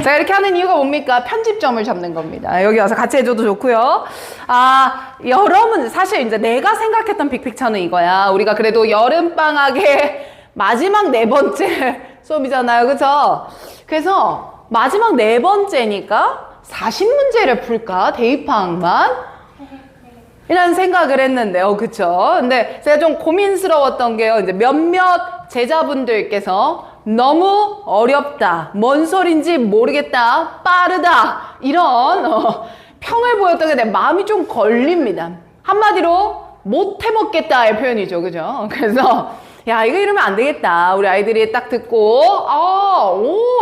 제가 이렇게 하는 이유가 뭡니까? 편집점을 잡는 겁니다. 여기 와서 같이 해줘도 좋고요. 여름은 사실 이제 내가 생각했던 빅픽처는 이거야. 우리가 그래도 여름방학의 마지막 4번째 수업이잖아요. 그죠? 그래서 마지막 4번째니까 40문제를 풀까? 대입방학만? 이라는 생각을 했는데요. 그쵸? 근데 제가 좀 고민스러웠던 게요. 이제 몇몇 제자분들께서 너무 어렵다, 뭔 소린지 모르겠다, 빠르다, 이런 평을 보였던 게 내 마음이 좀 걸립니다. 한마디로 못 해먹겠다의 표현이죠. 그죠? 그래서 야, 이거 이러면 안 되겠다. 우리 아이들이 딱 듣고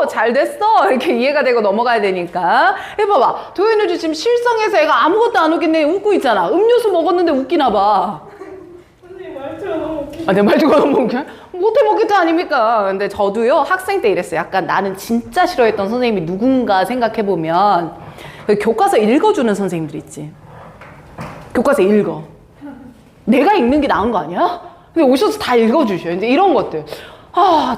잘 됐어 이렇게 이해가 되고 넘어가야 되니까. 해봐봐, 도현이도 지금 실성해서 애가 아무것도 안 웃겠네. 웃고 있잖아. 음료수 먹었는데 웃기나 봐. 선생님 말투가 너무 웃기다. 내 말투가 너무 웃겨? 못 해먹겠다 아닙니까? 근데 저도요, 학생 때 이랬어요. 약간 나는 진짜 싫어했던 선생님이 누군가 생각해보면 교과서 읽어주는 선생님들 있지. 교과서 읽어. 내가 읽는 게 나은 거 아니야? 근데 오셔서 다 읽어주셔. 이제 이런 것들.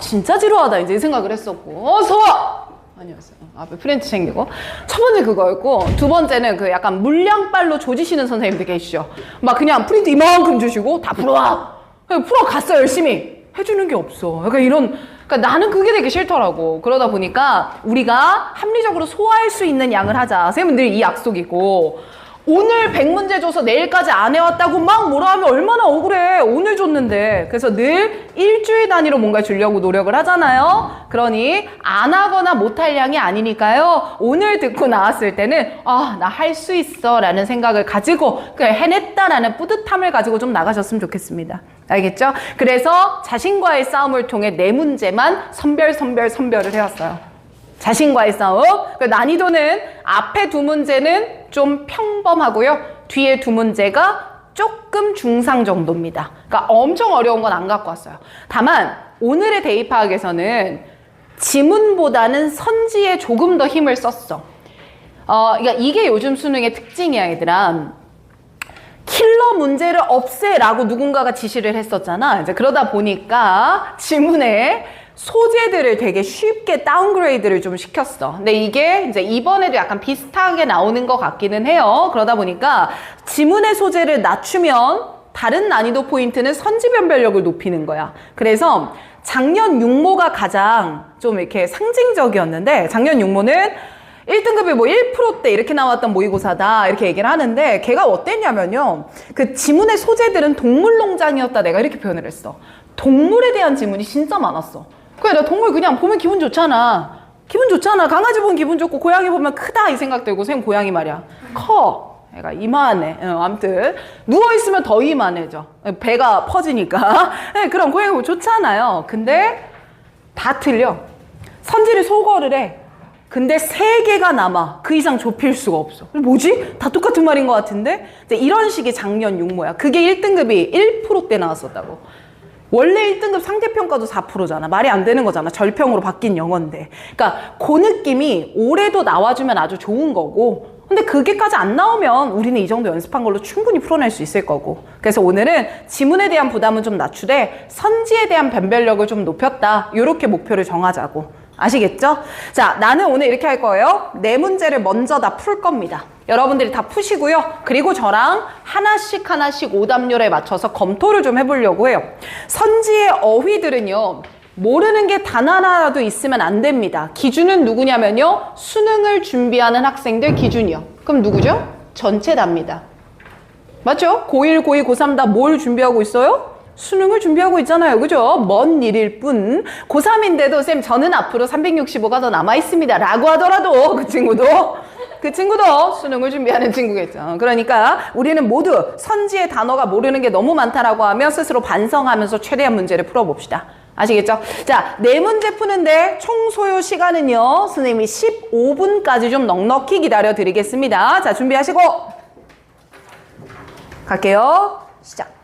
진짜 지루하다. 이제 이 생각을 했었고. 어서 와! 안녕하세요. 앞에 프린트 챙기고. 첫 번째 그거였고, 두 번째는 그 약간 물량빨로 조지시는 선생님들 계시죠. 막 그냥 프린트 이만큼 주시고, 다 풀어와! 그냥 풀어갔어, 열심히. 해주는 게 없어. 약간 이런, 그러니까 나는 그게 되게 싫더라고. 그러다 보니까 우리가 합리적으로 소화할 수 있는 양을 하자. 선생님들 이 약속이고, 오늘 100문제 줘서 내일까지 안 해왔다고 막 뭐라 하면 얼마나 억울해. 오늘 줬는데. 그래서 늘 일주일 단위로 뭔가 주려고 노력을 하잖아요. 그러니 안 하거나 못할 양이 아니니까요. 오늘 듣고 나왔을 때는 나 할 수 있어 라는 생각을 가지고 해냈다라는 뿌듯함을 가지고 좀 나가셨으면 좋겠습니다. 알겠죠? 그래서 자신과의 싸움을 통해 4문제만 선별을 해왔어요. 자신과의 싸움. 난이도는 앞에 2문제는 좀 평범하고요. 뒤에 2문제가 조금 중상 정도입니다. 그러니까 엄청 어려운 건 안 갖고 왔어요. 다만 오늘의 대입학에서는 지문보다는 선지에 조금 더 힘을 썼어. 그러니까 이게 요즘 수능의 특징이야, 얘들아. 킬러 문제를 없애라고 누군가가 지시를 했었잖아. 이제 그러다 보니까 지문에 소재들을 되게 쉽게 다운그레이드를 좀 시켰어. 근데 이게 이제 이번에도 약간 비슷하게 나오는 것 같기는 해요. 그러다 보니까 지문의 소재를 낮추면 다른 난이도 포인트는 선지 변별력을 높이는 거야. 그래서 작년 육모가 가장 좀 이렇게 상징적이었는데, 작년 육모는 1등급이 뭐 1%대 이렇게 나왔던 모의고사다 이렇게 얘기를 하는데, 걔가 어땠냐면요, 그 지문의 소재들은 동물농장이었다 내가 이렇게 표현을 했어. 동물에 대한 지문이 진짜 많았어. 그래, 나 동물 그냥 보면 기분 좋잖아. 기분 좋잖아. 강아지 보면 기분 좋고, 고양이 보면 크다 이 생각 들고. 선생님 고양이 말이야, 커. 애가 이만해. 아무튼 누워있으면 더 이만해져. 배가 퍼지니까. 네, 그럼 고양이 보면 좋잖아요. 근데 다 틀려. 선지를 소거를 해. 근데 3개가 남아. 그 이상 좁힐 수가 없어. 뭐지? 다 똑같은 말인 것 같은데? 이런 식의 작년 육모야. 그게 1등급이 1%대 나왔었다고. 원래 1등급 상대평가도 4%잖아. 말이 안 되는 거잖아. 절평으로 바뀐 영어인데. 그러니까 그 느낌이 올해도 나와주면 아주 좋은 거고, 근데 그게까지 안 나오면 우리는 이 정도 연습한 걸로 충분히 풀어낼 수 있을 거고. 그래서 오늘은 지문에 대한 부담은 좀 낮추되 선지에 대한 변별력을 좀 높였다. 이렇게 목표를 정하자고. 아시겠죠? 자, 나는 오늘 이렇게 할 거예요. 4문제를 먼저 다 풀 겁니다. 여러분들이 다 푸시고요. 그리고 저랑 하나씩 오답률에 맞춰서 검토를 좀 해보려고 해요. 선지의 어휘들은요, 모르는 게 단 하나라도 있으면 안 됩니다. 기준은 누구냐면요, 수능을 준비하는 학생들 기준이요. 그럼 누구죠? 전체 답니다. 맞죠? 고1, 고2, 고3 다 뭘 준비하고 있어요? 수능을 준비하고 있잖아요. 그죠? 먼 일일 뿐. 고3인데도 쌤 저는 앞으로 365가 더 남아있습니다 라고 하더라도 그 친구도 수능을 준비하는 친구겠죠. 그러니까 우리는 모두 선지의 단어가 모르는 게 너무 많다라고 하며 스스로 반성하면서 최대한 문제를 풀어봅시다. 아시겠죠? 자, 4문제 푸는데 총 소요 시간은요, 선생님이 15분까지 좀 넉넉히 기다려 드리겠습니다. 자, 준비하시고 갈게요. 시작.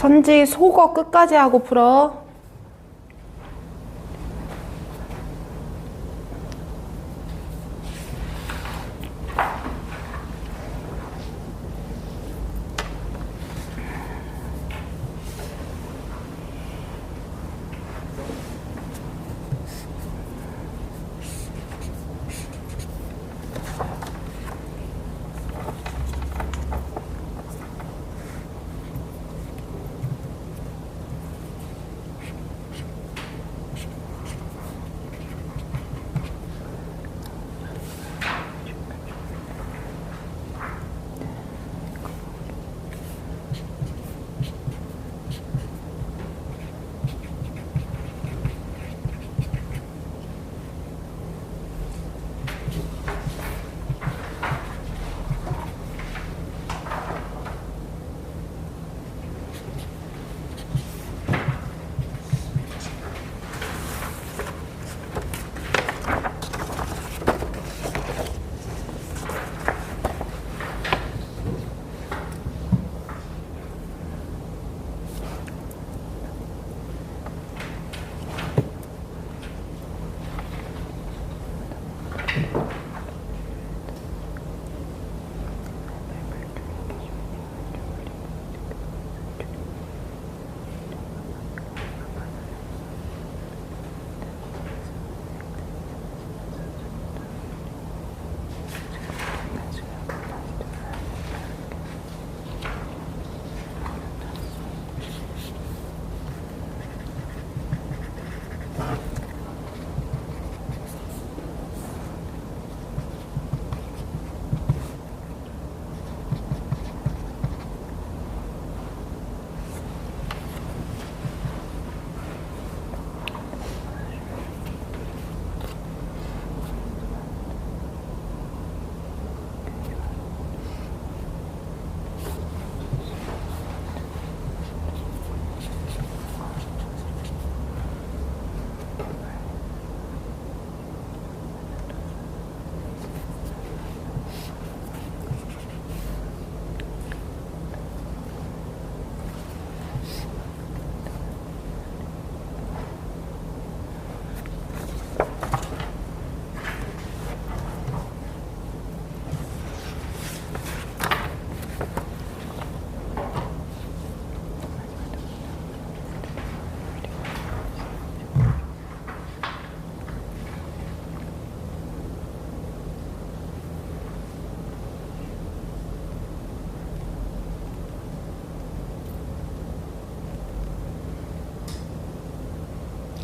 선지 속어 끝까지 하고 풀어.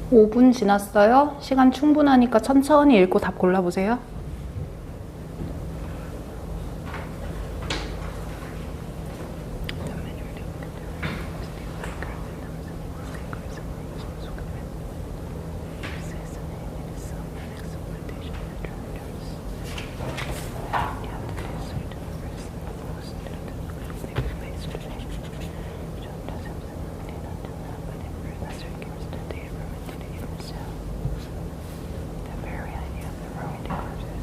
오 분 지났어요. 시간 충분하니까 천천히 읽고 답 골라보세요. The very idea of the Roman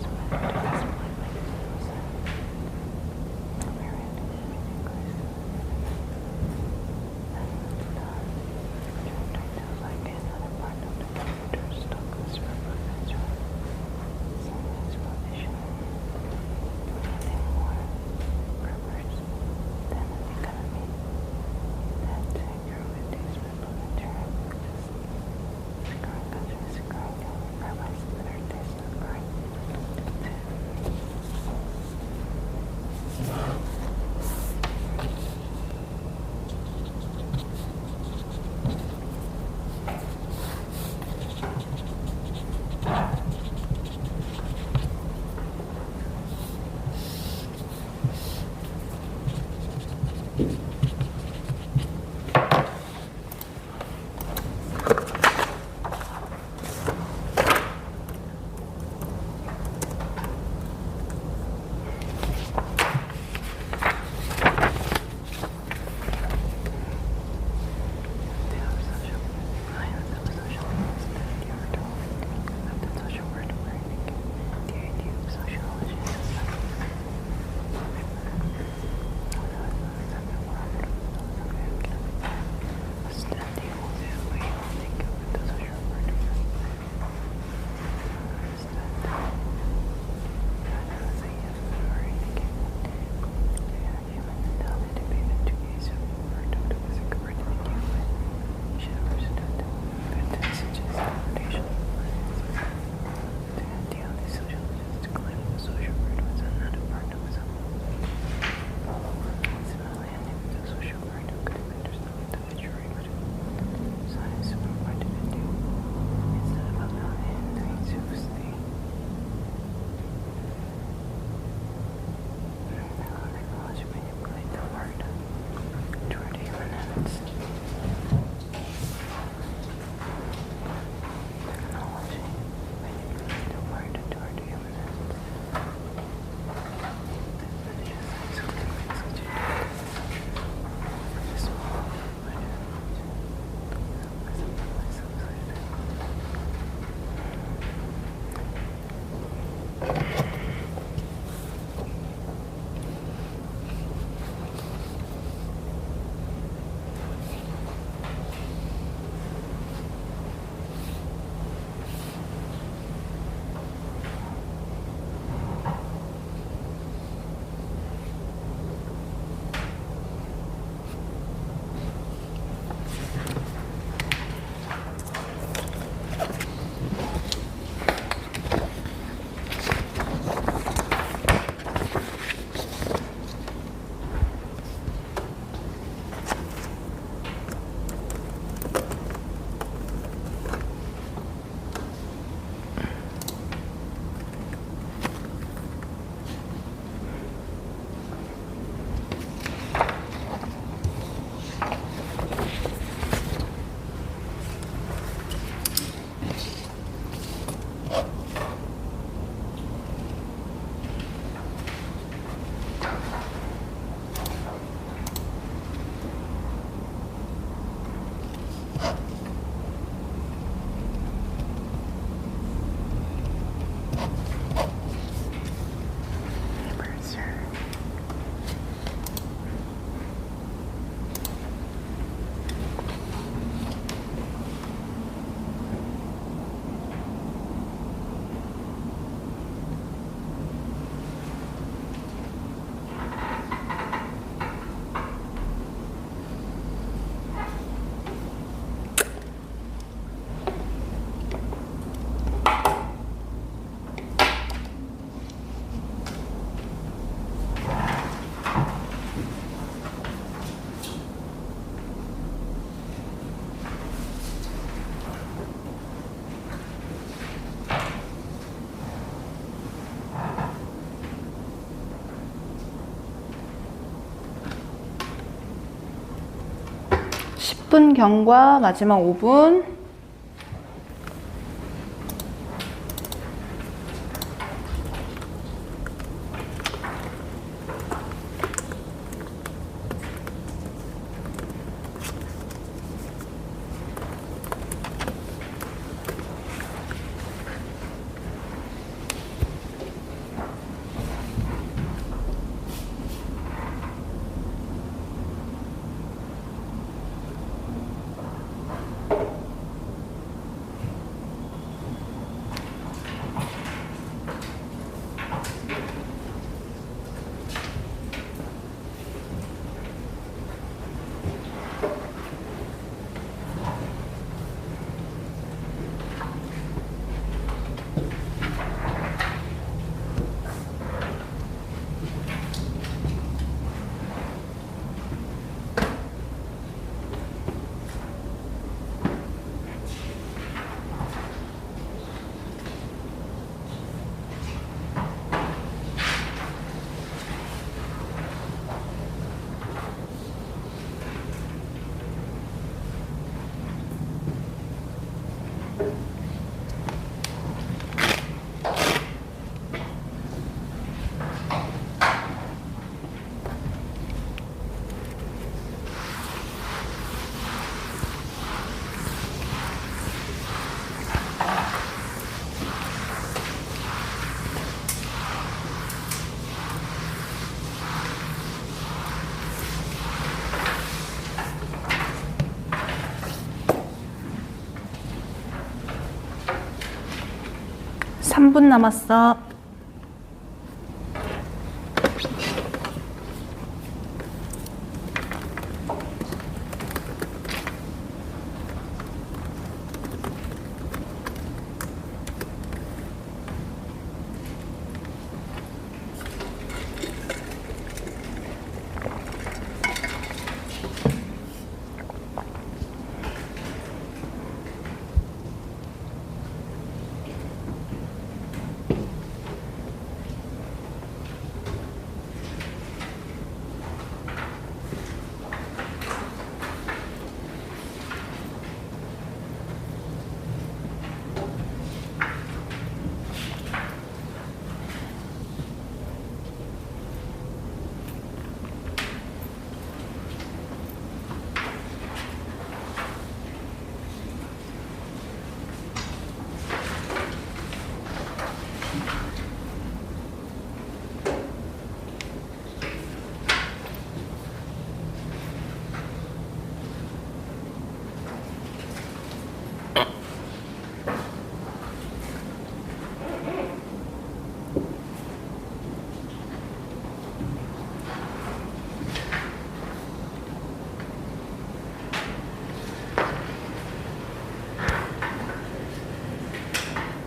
분 경과 마지막 5분. 삼 분 남았어.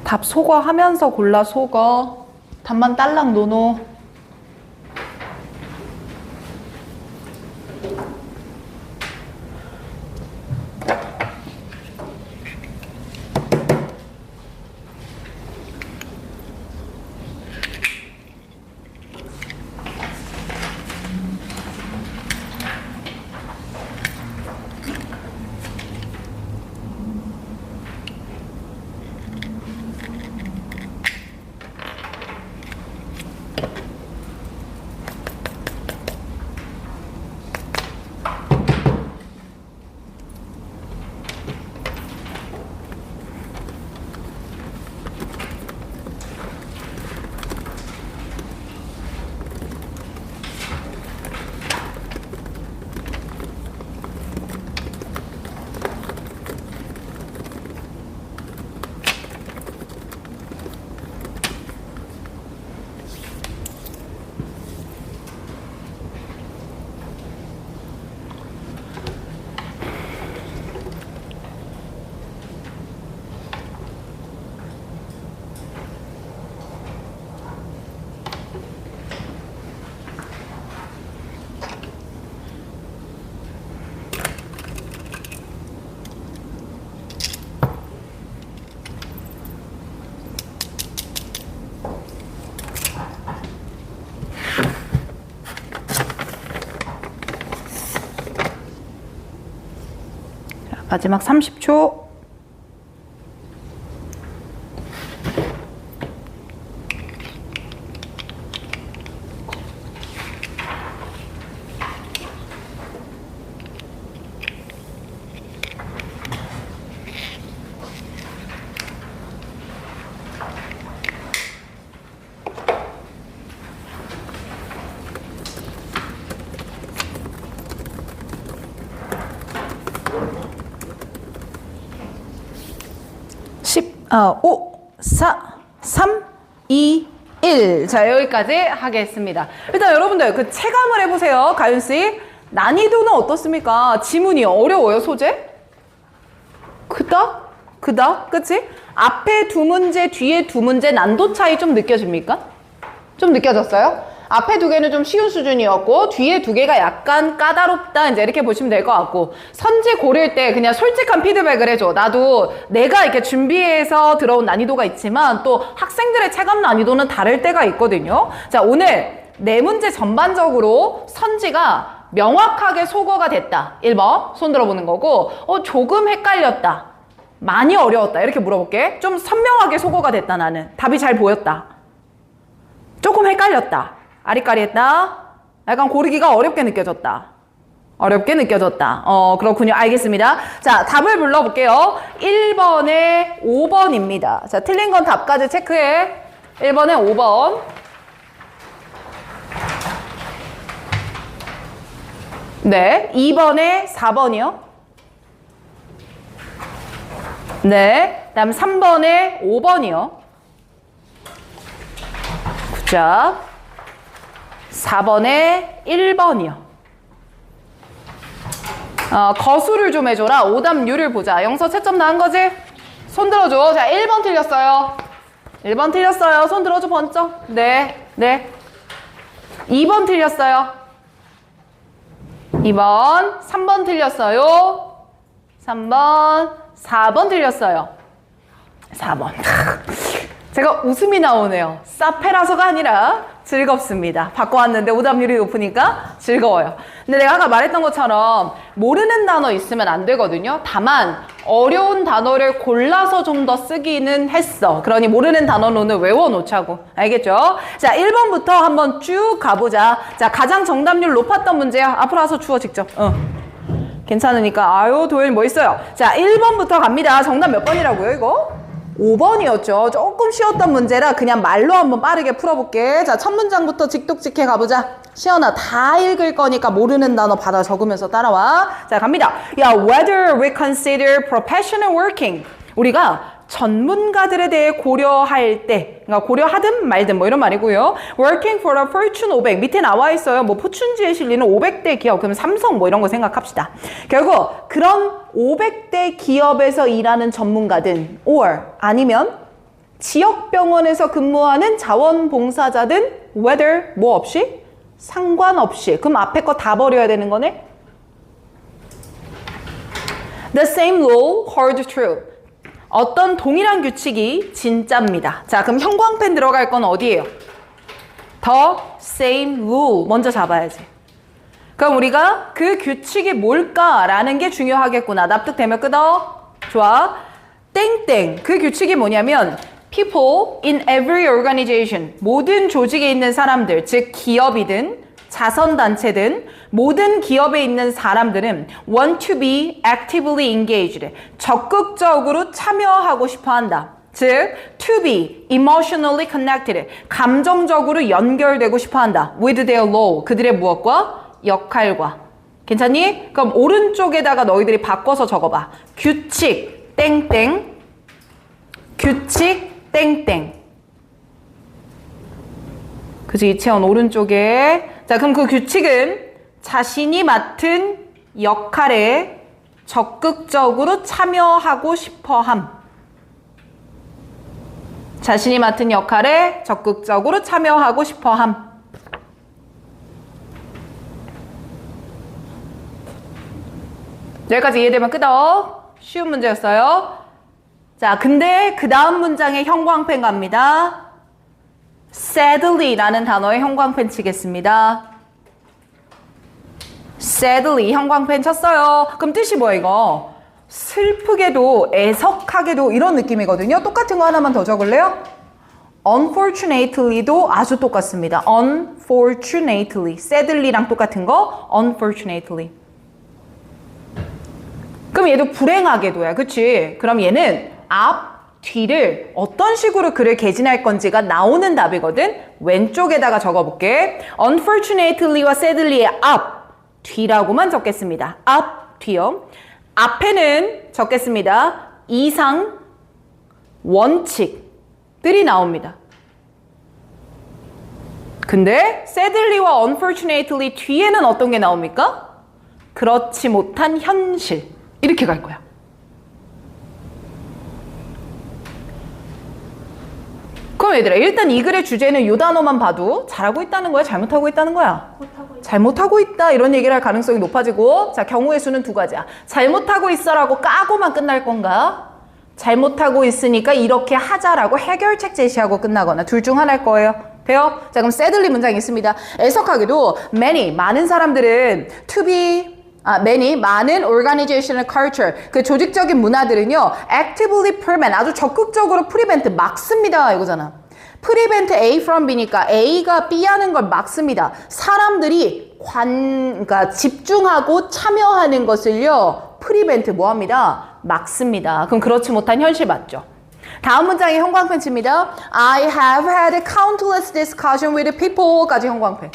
답 소거하면서 골라. 소거. 답만 딸랑 노노. 마지막 30초. 아, 5, 4, 3, 2, 1. 자, 여기까지 하겠습니다. 일단 여러분들 그 체감을 해보세요. 가윤씨. 난이도는 어떻습니까? 지문이 어려워요, 소재? 그다? 그치? 앞에 두 문제, 뒤에 두 문제 난도 차이 좀 느껴집니까? 좀 느껴졌어요? 앞에 두 개는 좀 쉬운 수준이었고 뒤에 두 개가 약간 까다롭다 이제 이렇게 보시면 될 것 같고 선지 고를 때 그냥 솔직한 피드백을 해줘. 나도 내가 이렇게 준비해서 들어온 난이도가 있지만 또 학생들의 체감 난이도는 다를 때가 있거든요. 자, 오늘 네 문제 전반적으로 선지가 명확하게 소거가 됐다. 1번 손 들어보는 거고 조금 헷갈렸다. 많이 어려웠다. 이렇게 물어볼게. 좀 선명하게 소거가 됐다. 나는 답이 잘 보였다. 조금 헷갈렸다. 아리까리했다. 약간 고르기가 어렵게 느껴졌다. 그렇군요. 알겠습니다. 자, 답을 불러볼게요. 1번에 5번입니다. 자, 틀린 건 답까지 체크해. 1번에 5번. 네. 2번에 4번이요. 네. 그 다음 3번에 5번이요. 자, 4번에 1번이요. 거수를 좀 해줘라. 오답률을 보자. 영서 채점 나은 거지? 손 들어줘. 자, 1번 틀렸어요. 1번 틀렸어요. 손 들어줘, 번쩍. 네. 2번 틀렸어요. 2번. 3번 틀렸어요. 3번. 4번 틀렸어요. 4번. 제가 웃음이 나오네요. 사페라서가 아니라 즐겁습니다. 바꿔왔는데 오답률이 높으니까 즐거워요. 근데 내가 아까 말했던 것처럼 모르는 단어 있으면 안 되거든요. 다만 어려운 단어를 골라서 좀 더 쓰기는 했어. 그러니 모르는 단어는 오늘 외워놓자고. 알겠죠? 자, 1번부터 한번 쭉 가보자. 자, 가장 정답률 높았던 문제야. 앞으로 와서 주워 직접. 괜찮으니까. 아유, 도현이 뭐 있어요? 자, 1번부터 갑니다. 정답 몇 번이라고요, 이거? 5번이었죠. 조금 쉬웠던 문제라 그냥 말로 한번 빠르게 풀어볼게. 자, 첫 문장부터 직독직해 가보자. 시연아, 다 읽을 거니까 모르는 단어 받아 적으면서 따라와. 자, 갑니다. 야, whether we consider professional working. 우리가 전문가들에 대해 고려할 때, 그러니까 고려하든 말든 뭐 이런 말이고요. Working for a Fortune 500 밑에 나와 있어요. 뭐 포춘지에 실리는 500대 기업, 그럼 삼성 뭐 이런 거 생각합시다. 결국 그런 500대 기업에서 일하는 전문가든, or 아니면 지역병원에서 근무하는 자원봉사자든, whether 뭐 없이 상관없이. 그럼 앞에 거 다 버려야 되는 거네. The same rule hold true. 어떤 동일한 규칙이 진짜입니다. 자, 그럼 형광펜 들어갈 건 어디예요? The same rule 먼저 잡아야지. 그럼 우리가 그 규칙이 뭘까라는 게 중요하겠구나. 납득되면 끊어. 좋아. 땡땡. 그 규칙이 뭐냐면 people in every organization. 모든 조직에 있는 사람들, 즉 기업이든 자선단체든 모든 기업에 있는 사람들은 want to be actively engaged. 적극적으로 참여하고 싶어 한다. 즉, to be emotionally connected. 감정적으로 연결되고 싶어 한다. with their role. 그들의 무엇과? 역할과. 괜찮니? 그럼 오른쪽에다가 너희들이 바꿔서 적어봐. 규칙, 땡땡. 규칙, 땡땡. 그치, 이채원 오른쪽에. 자, 그럼 그 규칙은 자신이 맡은 역할에 적극적으로 참여하고 싶어 함. 자신이 맡은 역할에 적극적으로 참여하고 싶어 함. 여기까지 이해되면 끄덕. 쉬운 문제였어요. 자, 근데 그 다음 문장에 형광펜 갑니다. sadly라는 단어에 형광펜 치겠습니다. sadly 형광펜 쳤어요. 그럼 뜻이 뭐야 이거? 슬프게도 애석하게도 이런 느낌이거든요. 똑같은 거 하나만 더 적을래요? unfortunately도 아주 똑같습니다. unfortunately, sadly랑 똑같은 거 unfortunately. 그럼 얘도 불행하게도야, 그치? 그럼 얘는 앞, 뒤를 어떤 식으로 글을 개진할 건지가 나오는 답이거든. 왼쪽에다가 적어볼게. unfortunately와 sadly의 앞, 뒤라고만 적겠습니다. 앞, 뒤요. 앞에는 적겠습니다. 이상, 원칙들이 나옵니다. 근데 sadly와 unfortunately 뒤에는 어떤 게 나옵니까? 그렇지 못한 현실. 이렇게 갈 거야. 그럼 얘들아, 일단 이 글의 주제는 이 단어만 봐도 잘하고 있다는 거야? 잘못하고 있다는 거야? 잘못하고 있다 이런 얘기를 할 가능성이 높아지고, 자, 경우의 수는 두 가지야. 잘못하고 있어라고 까고만 끝날 건가? 잘못하고 있으니까 이렇게 하자라고 해결책 제시하고 끝나거나 둘 중 하나일 거예요. 돼요? 자, 그럼 sadly 문장이 있습니다. 애석하게도 many, 많은 사람들은 many, 많은 organizational culture, 그 조직적인 문화들은요, actively prevent, 아주 적극적으로 prevent, 막습니다. 이거잖아. prevent A from B니까 A가 B 하는 걸 막습니다. 사람들이 그러니까 집중하고 참여하는 것을요, prevent 뭐 합니다? 막습니다. 그럼 그렇지 못한 현실 맞죠? 다음 문장이 형광펜치입니다. I have had countless discussion with people까지 형광펜.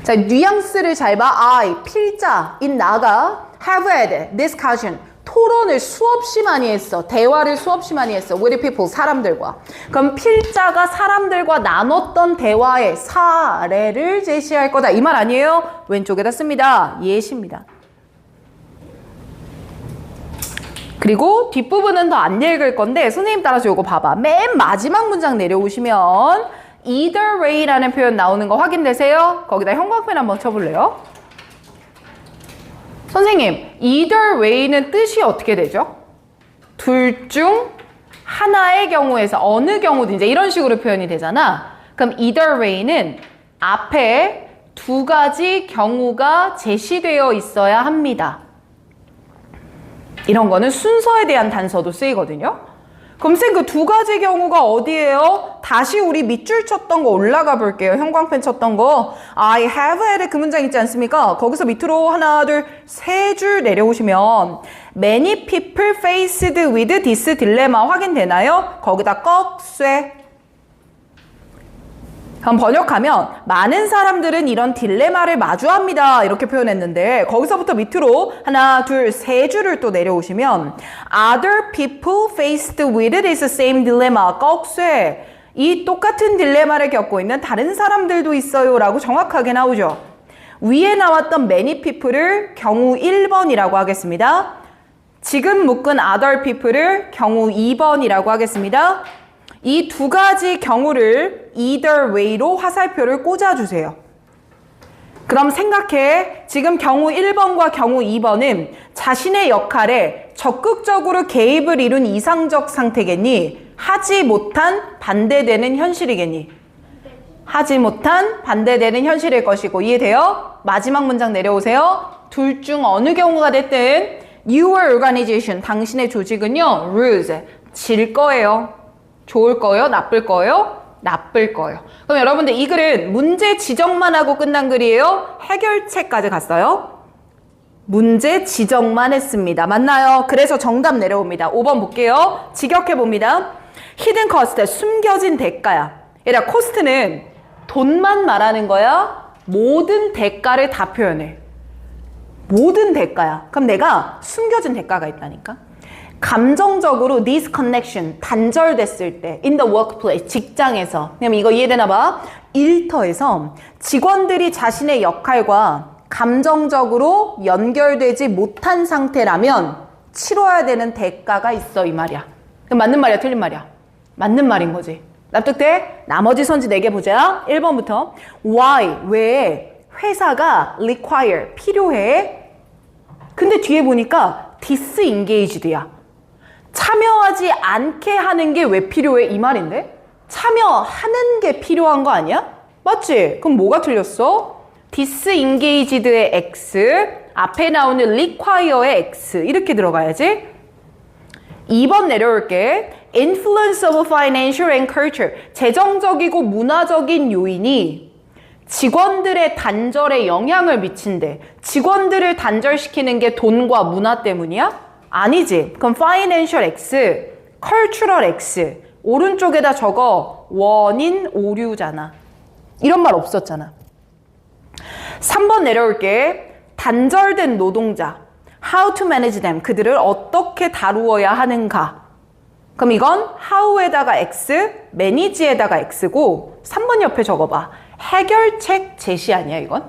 자, 뉘앙스를 잘 봐. I, 필자, 인 나가 have had discussion, 토론을 수없이 많이 했어. 대화를 수없이 많이 했어. with people, 사람들과. 그럼 필자가 사람들과 나눴던 대화의 사례를 제시할 거다. 이 말 아니에요? 왼쪽에다 씁니다. 예시입니다. 그리고 뒷부분은 더 안 읽을 건데 선생님 따라서 요거 봐봐. 맨 마지막 문장 내려오시면 either way라는 표현 나오는 거 확인되세요? 거기다 형광펜 한번 쳐볼래요? 선생님, either way는 뜻이 어떻게 되죠? 둘 중 하나의 경우에서 어느 경우든 이제 이런 식으로 표현이 되잖아. 그럼 either way는 앞에 두 가지 경우가 제시되어 있어야 합니다. 이런 거는 순서에 대한 단서도 쓰이거든요. 그럼 쌤 그 두 가지 경우가 어디예요? 다시 우리 밑줄 쳤던 거 올라가 볼게요. 형광펜 쳤던 거. I have had 그 문장 있지 않습니까? 거기서 밑으로 하나, 둘, 세 줄 내려오시면 Many people faced with this dilemma 확인되나요? 거기다 꺽쇠. 그럼 번역하면 많은 사람들은 이런 딜레마를 마주합니다. 이렇게 표현했는데 거기서부터 밑으로 하나, 둘, 세 줄을 또 내려오시면 Other people faced with this same dilemma. 꺽쇠. 이 똑같은 딜레마를 겪고 있는 다른 사람들도 있어요. 라고 정확하게 나오죠. 위에 나왔던 many people을 경우 1번이라고 하겠습니다. 지금 묶은 other people을 경우 2번이라고 하겠습니다. 이 두 가지 경우를 either way로 화살표를 꽂아주세요. 그럼 생각해. 지금 경우 1번과 경우 2번은 자신의 역할에 적극적으로 개입을 이룬 이상적 상태겠니? 하지 못한 반대되는 현실이겠니? 하지 못한 반대되는 현실일 것이고 이해돼요? 마지막 문장 내려오세요. 둘 중 어느 경우가 됐든 your organization, 당신의 조직은요, lose, 질 거예요. 좋을 거예요? 나쁠 거예요? 나쁠 거예요. 그럼 여러분들 이 글은 문제 지적만 하고 끝난 글이에요? 해결책까지 갔어요? 문제 지적만 했습니다. 맞나요? 그래서 정답 내려옵니다. 5번 볼게요. 직역해 봅니다. 히든 커스트, 숨겨진 대가야. 얘들아, 코스트는 돈만 말하는 거야? 모든 대가를 다 표현해. 모든 대가야. 그럼 내가 숨겨진 대가가 있다니까? 감정적으로 disconnection, 단절됐을 때 in the workplace, 직장에서. 그럼 이거 이해되나 봐? 일터에서 직원들이 자신의 역할과 감정적으로 연결되지 못한 상태라면 치러야 되는 대가가 있어, 이 말이야. 그럼 맞는 말이야, 틀린 말이야? 맞는 말인 거지. 납득돼? 나머지 선지 4개 보자. 1번부터 why, 왜 회사가 require, 필요해? 근데 뒤에 보니까 disengaged야. 참여하지 않게 하는 게 왜 필요해? 이 말인데? 참여하는 게 필요한 거 아니야? 맞지? 그럼 뭐가 틀렸어? disengaged의 X, 앞에 나오는 require의 X 이렇게 들어가야지. 2번 내려올게. Influence of financial and culture. 재정적이고 문화적인 요인이 직원들의 단절에 영향을 미친대. 직원들을 단절시키는 게 돈과 문화 때문이야? 아니지. 그럼 financial X, cultural X. 오른쪽에다 적어. 원인 오류잖아. 이런 말 없었잖아. 3번 내려올게. 단절된 노동자. How to manage them. 그들을 어떻게 다루어야 하는가. 그럼 이건 how에다가 X, manage에다가 X고 3번 옆에 적어봐. 해결책 제시 아니야 이건?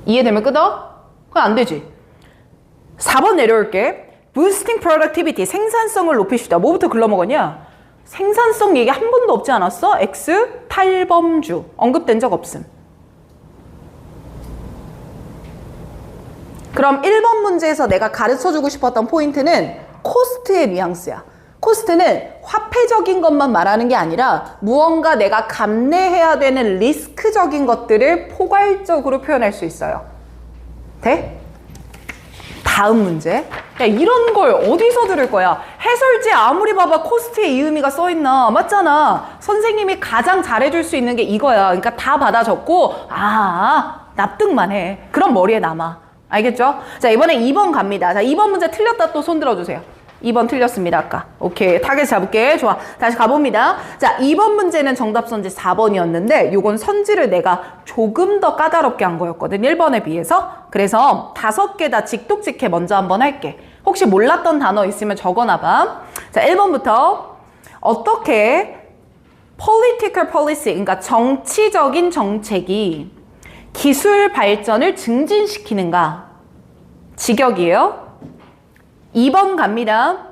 이해되면 끄덕? 그건 안 되지. 4번 내려올게. Boosting productivity. 생산성을 높이시다. 뭐부터 글러먹었냐? 생산성 얘기 한 번도 없지 않았어? X, 탈범주. 언급된 적 없음. 그럼 1번 문제에서 내가 가르쳐주고 싶었던 포인트는 코스트의 뉘앙스야. 코스트는 화폐적인 것만 말하는 게 아니라 무언가 내가 감내해야 되는 리스크적인 것들을 포괄적으로 표현할 수 있어요. 돼? 다음 문제. 야, 이런 걸 어디서 들을 거야? 해설지에 아무리 봐봐 코스트의 이 의미가 써있나? 맞잖아. 선생님이 가장 잘해줄 수 있는 게 이거야. 그러니까 다 받아 적고 납득만 해. 그럼 머리에 남아. 알겠죠? 자, 이번에 2번 갑니다. 자, 2번 문제 틀렸다 또 손 들어주세요. 2번 틀렸습니다, 아까. 오케이. 타겟 잡을게. 좋아. 다시 가봅니다. 자, 2번 문제는 정답 선지 4번이었는데, 요건 선지를 내가 조금 더 까다롭게 한 거였거든. 1번에 비해서. 그래서 5개 다 직독직해 먼저 한번 할게. 혹시 몰랐던 단어 있으면 적어놔봐. 자, 1번부터. 어떻게 political policy, 그러니까 정치적인 정책이 기술 발전을 증진시키는가? 직역이에요. 2번 갑니다.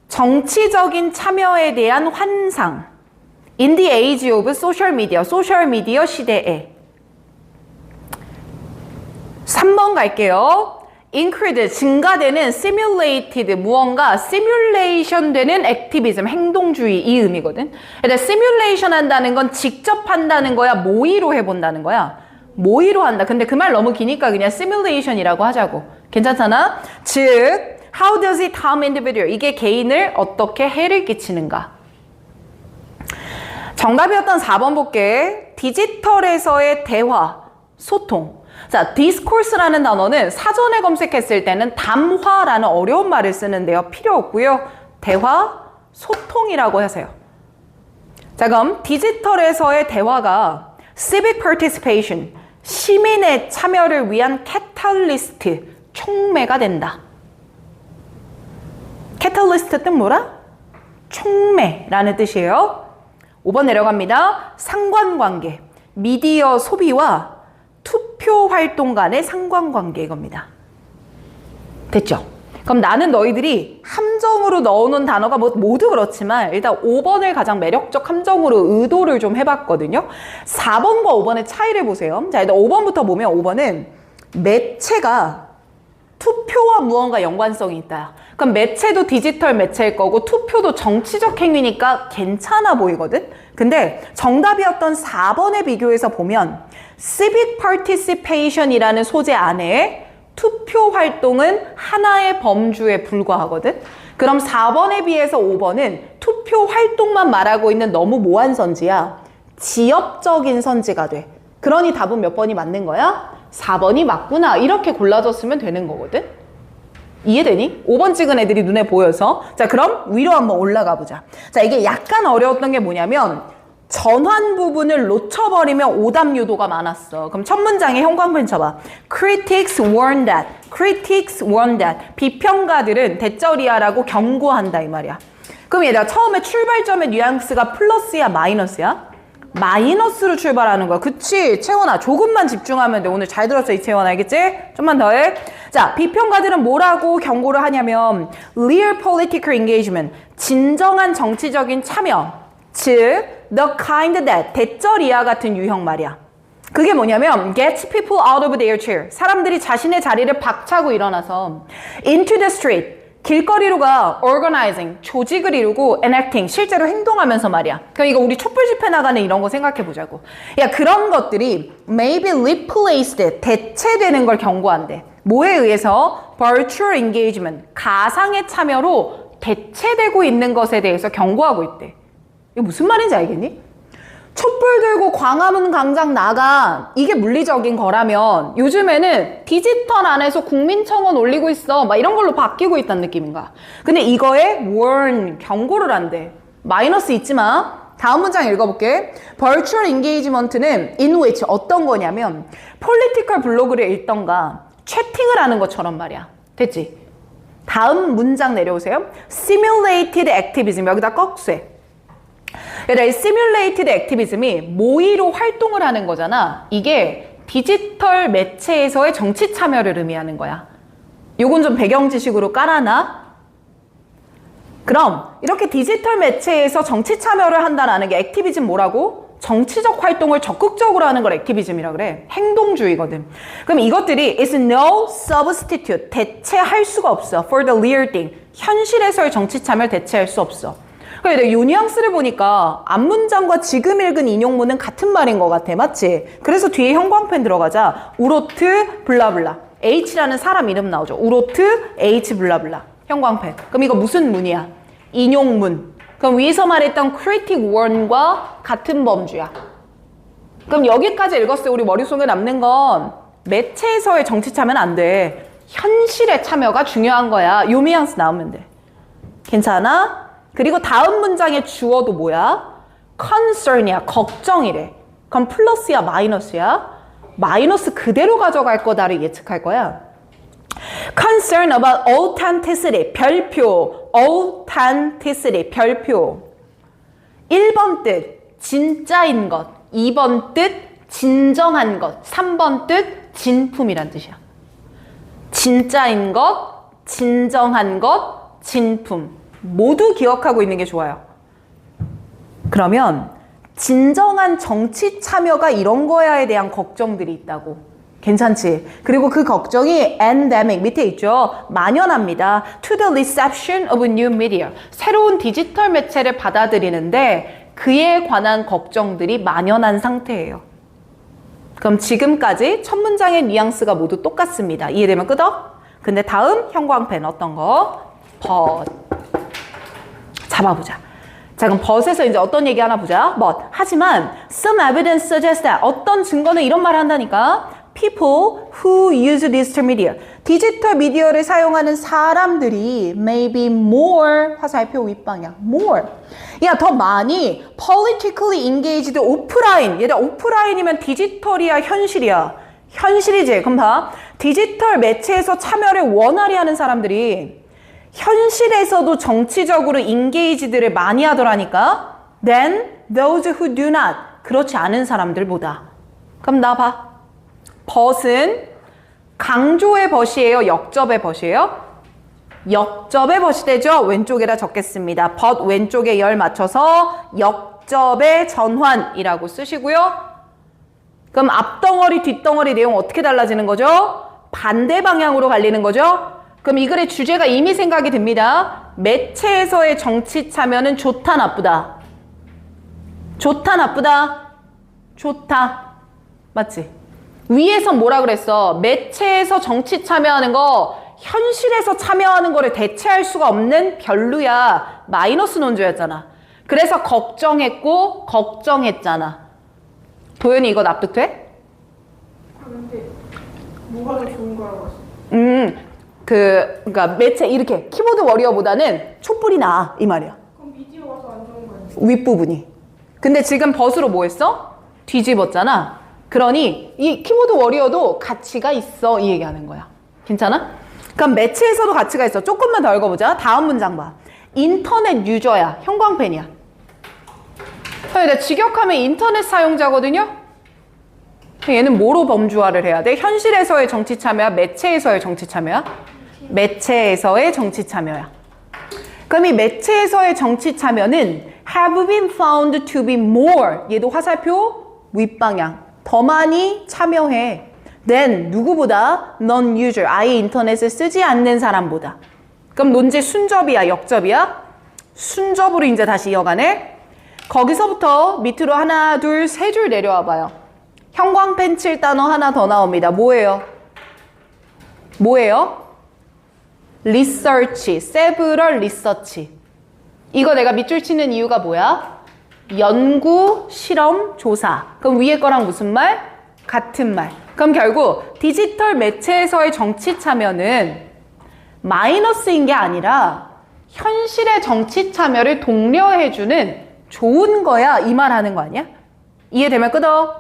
정치적인 참여에 대한 환상. In the age of social media. 소셜미디어 시대에. 3번 갈게요. increased, 증가되는 simulated, 무언가 simulation 되는 activism, 행동주의 이 의미거든. 근데 simulation 한다는 건 직접 한다는 거야? 모의로 해본다는 거야? 모의로 한다. 근데 그 말 너무 기니까 그냥 simulation이라고 하자고. 괜찮잖아? 즉, how does it harm individual? 이게 개인을 어떻게 해를 끼치는가? 정답이었던 4번 볼게. 디지털에서의 대화, 소통. 자, discourse라는 단어는 사전에 검색했을 때는 담화라는 어려운 말을 쓰는데요. 필요 없고요. 대화, 소통이라고 하세요. 자, 그럼 디지털에서의 대화가 civic participation, 시민의 참여를 위한 catalyst, 촉매가 된다. catalyst 뜻 뭐라? 촉매라는 뜻이에요. 5번 내려갑니다. 상관관계, 미디어 소비와 투표 활동 간의 상관관계 이겁니다. 됐죠? 그럼 나는 너희들이 함정으로 넣어놓은 단어가 모두 그렇지만 일단 5번을 가장 매력적 함정으로 의도를 좀 해봤거든요. 4번과 5번의 차이를 보세요. 자, 일단 5번부터 보면 5번은 매체가 투표와 무언가 연관성이 있다. 그럼 매체도 디지털 매체일 거고 투표도 정치적 행위니까 괜찮아 보이거든? 근데 정답이었던 4번에 비교해서 보면 civic participation이라는 소재 안에 투표 활동은 하나의 범주에 불과하거든? 그럼 4번에 비해서 5번은 투표 활동만 말하고 있는 너무 모호한 선지야. 지역적인 선지가 돼. 그러니 답은 몇 번이 맞는 거야? 4번이 맞구나. 이렇게 골라줬으면 되는 거거든? 이해되니? 5번 찍은 애들이 눈에 보여서. 자, 그럼 위로 한번 올라가 보자. 자, 이게 약간 어려웠던 게 뭐냐면 전환 부분을 놓쳐버리면 오답 유도가 많았어. 그럼 첫 문장에 형광펜 쳐봐. Critics warn that. Critics warn that. 비평가들은 대절이야라고 경고한다 이 말이야. 그럼 얘들아 처음에 출발점의 뉘앙스가 플러스야 마이너스야? 마이너스로 출발하는 거야. 그치? 채원아 조금만 집중하면 돼. 오늘 잘 들었어 이채원 알겠지? 좀만 더 해. 자, 비평가들은 뭐라고 경고를 하냐면 Real political engagement. 진정한 정치적인 참여. 즉 the kind that, 대절이야 같은 유형 말이야. 그게 뭐냐면 gets people out of their chair. 사람들이 자신의 자리를 박차고 일어나서 into the street, 길거리로 가 organizing, 조직을 이루고 enacting, 실제로 행동하면서 말이야. 그럼 이거 우리 촛불 집회 나가는 이런 거 생각해 보자고. 야, 그런 것들이 maybe replaced, 대체되는 걸 경고한대. 뭐에 의해서? virtual engagement, 가상의 참여로 대체되고 있는 것에 대해서 경고하고 있대. 이거 무슨 말인지 알겠니? 촛불 들고 광화문 광장 나가, 이게 물리적인 거라면 요즘에는 디지털 안에서 국민청원 올리고 있어 막 이런 걸로 바뀌고 있다는 느낌인가. 근데 이거에 warn, 경고를 한대. 마이너스 잊지 마. 다음 문장 읽어볼게. virtual engagement는 in which 어떤 거냐면 political 블로그를 읽던가 채팅을 하는 것처럼 말이야. 됐지? 다음 문장 내려오세요. simulated activism, 여기다 꺽쇠. 그러니까 simulated activism이 모의로 활동을 하는 거잖아. 이게 디지털 매체에서의 정치 참여를 의미하는 거야. 요건 좀 배경 지식으로 깔아놔. 그럼 이렇게 디지털 매체에서 정치 참여를 한다는 게 액티비즘 뭐라고? 정치적 활동을 적극적으로 하는 걸 액티비즘이라 그래. 행동주의거든. 그럼 이것들이 is no substitute, 대체할 수가 없어. for the real thing, 현실에서의 정치 참여를 대체할 수 없어. 그래, 이 뉘앙스를 보니까 앞문장과 지금 읽은 인용문은 같은 말인 것 같아. 맞지? 그래서 뒤에 형광펜 들어가자. 우로트 블라블라. H라는 사람 이름 나오죠. 우로트 H 블라블라. 형광펜. 그럼 이거 무슨 문이야? 인용문. 그럼 위에서 말했던 critic warn과 같은 범주야. 그럼 여기까지 읽었을 때 우리 머릿속에 남는 건 매체에서의 정치 참여는 안 돼. 현실의 참여가 중요한 거야. 요 뉘앙스 나오면 돼. 괜찮아? 그리고 다음 문장의 주어도 뭐야? concern이야. 걱정이래. 그럼 플러스야 마이너스야? 마이너스 그대로 가져갈 거다를 예측할 거야. concern about authenticity, 별표. authenticity, 별표. 1번 뜻, 진짜인 것. 2번 뜻, 진정한 것. 3번 뜻, 진품이란 뜻이야. 진짜인 것, 진정한 것, 진품. 모두 기억하고 있는 게 좋아요. 그러면 진정한 정치 참여가 이런 거야에 대한 걱정들이 있다고. 괜찮지? 그리고 그 걱정이 endemic, 밑에 있죠? 만연합니다. to the reception of new media. 새로운 디지털 매체를 받아들이는데 그에 관한 걱정들이 만연한 상태예요. 그럼 지금까지 첫 문장의 뉘앙스가 모두 똑같습니다. 이해되면 끄덕? 근데 다음 형광펜 어떤 거? but. 잡아보자. 자, 그럼 but에서 이제 어떤 얘기 하나 보자. but. 하지만 some evidence suggests that 어떤 증거는 이런 말을 한다니까. people who use digital media. 디지털 미디어를 사용하는 사람들이 maybe more, 화살표 윗방향, more. 야, 더 많이 politically engaged 오프라인. 얘들아, 오프라인이면 디지털이야, 현실이야? 현실이지. 그럼 봐. 디지털 매체에서 참여를 원활히 하는 사람들이 현실에서도 정치적으로 인게이지들을 많이 하더라니까. Then those who do not. 그렇지 않은 사람들보다. 그럼 나 봐. but은 강조의 but이에요? 역접의 but이에요? 역접의 but이 되죠? 왼쪽에다 적겠습니다. but 왼쪽에 열 맞춰서 역접의 전환이라고 쓰시고요. 그럼 앞덩어리 뒷덩어리 내용 어떻게 달라지는 거죠? 반대 방향으로 갈리는 거죠? 그럼 이 글의 주제가 이미 생각이 듭니다. 매체에서의 정치 참여는 좋다, 나쁘다? 좋다, 나쁘다? 좋다. 맞지? 위에서 뭐라 그랬어? 매체에서 정치 참여하는 거, 현실에서 참여하는 거를 대체할 수가 없는 별로야. 마이너스 논조였잖아. 그래서 걱정했고, 걱정했잖아. 도현이 이거 납득돼? 근데 뭐가 더 좋은 거라고 했어? 그러니까 매체 이렇게 키보드 워리어보다는 촛불이 나아 이 말이야. 그럼 미디어가 더 안 좋은 거야? 윗부분이. 근데 지금 벗으로 뭐 했어? 뒤집었잖아. 그러니 이 키보드 워리어도 가치가 있어 이 얘기하는 거야. 괜찮아? 그럼 매체에서도 가치가 있어. 조금만 더 읽어보자. 다음 문장 봐. 인터넷 유저야. 형광펜이야. 근데 직역하면 인터넷 사용자거든요. 얘는 뭐로 범주화를 해야 돼? 현실에서의 정치 참여야? 매체에서의 정치 참여야? 매체에서의 정치 참여야. 그럼 이 매체에서의 정치 참여는 have been found to be more. 얘도 화살표 윗방향. 더 많이 참여해. than 누구보다 non-user. 아예 인터넷을 쓰지 않는 사람보다. 그럼 논지 순접이야, 역접이야? 순접으로 이제 다시 이어가네. 거기서부터 밑으로 하나, 둘, 세 줄 내려와 봐요. 형광펜 칠 단어 하나 더 나옵니다. 뭐예요? 뭐예요? 리서치, several research. 이거 내가 밑줄 치는 이유가 뭐야? 연구, 실험, 조사. 그럼 위에 거랑 무슨 말? 같은 말. 그럼 결국 디지털 매체에서의 정치 참여는 마이너스인 게 아니라 현실의 정치 참여를 독려해주는 좋은 거야. 이 말 하는 거 아니야? 이해되면 끊어.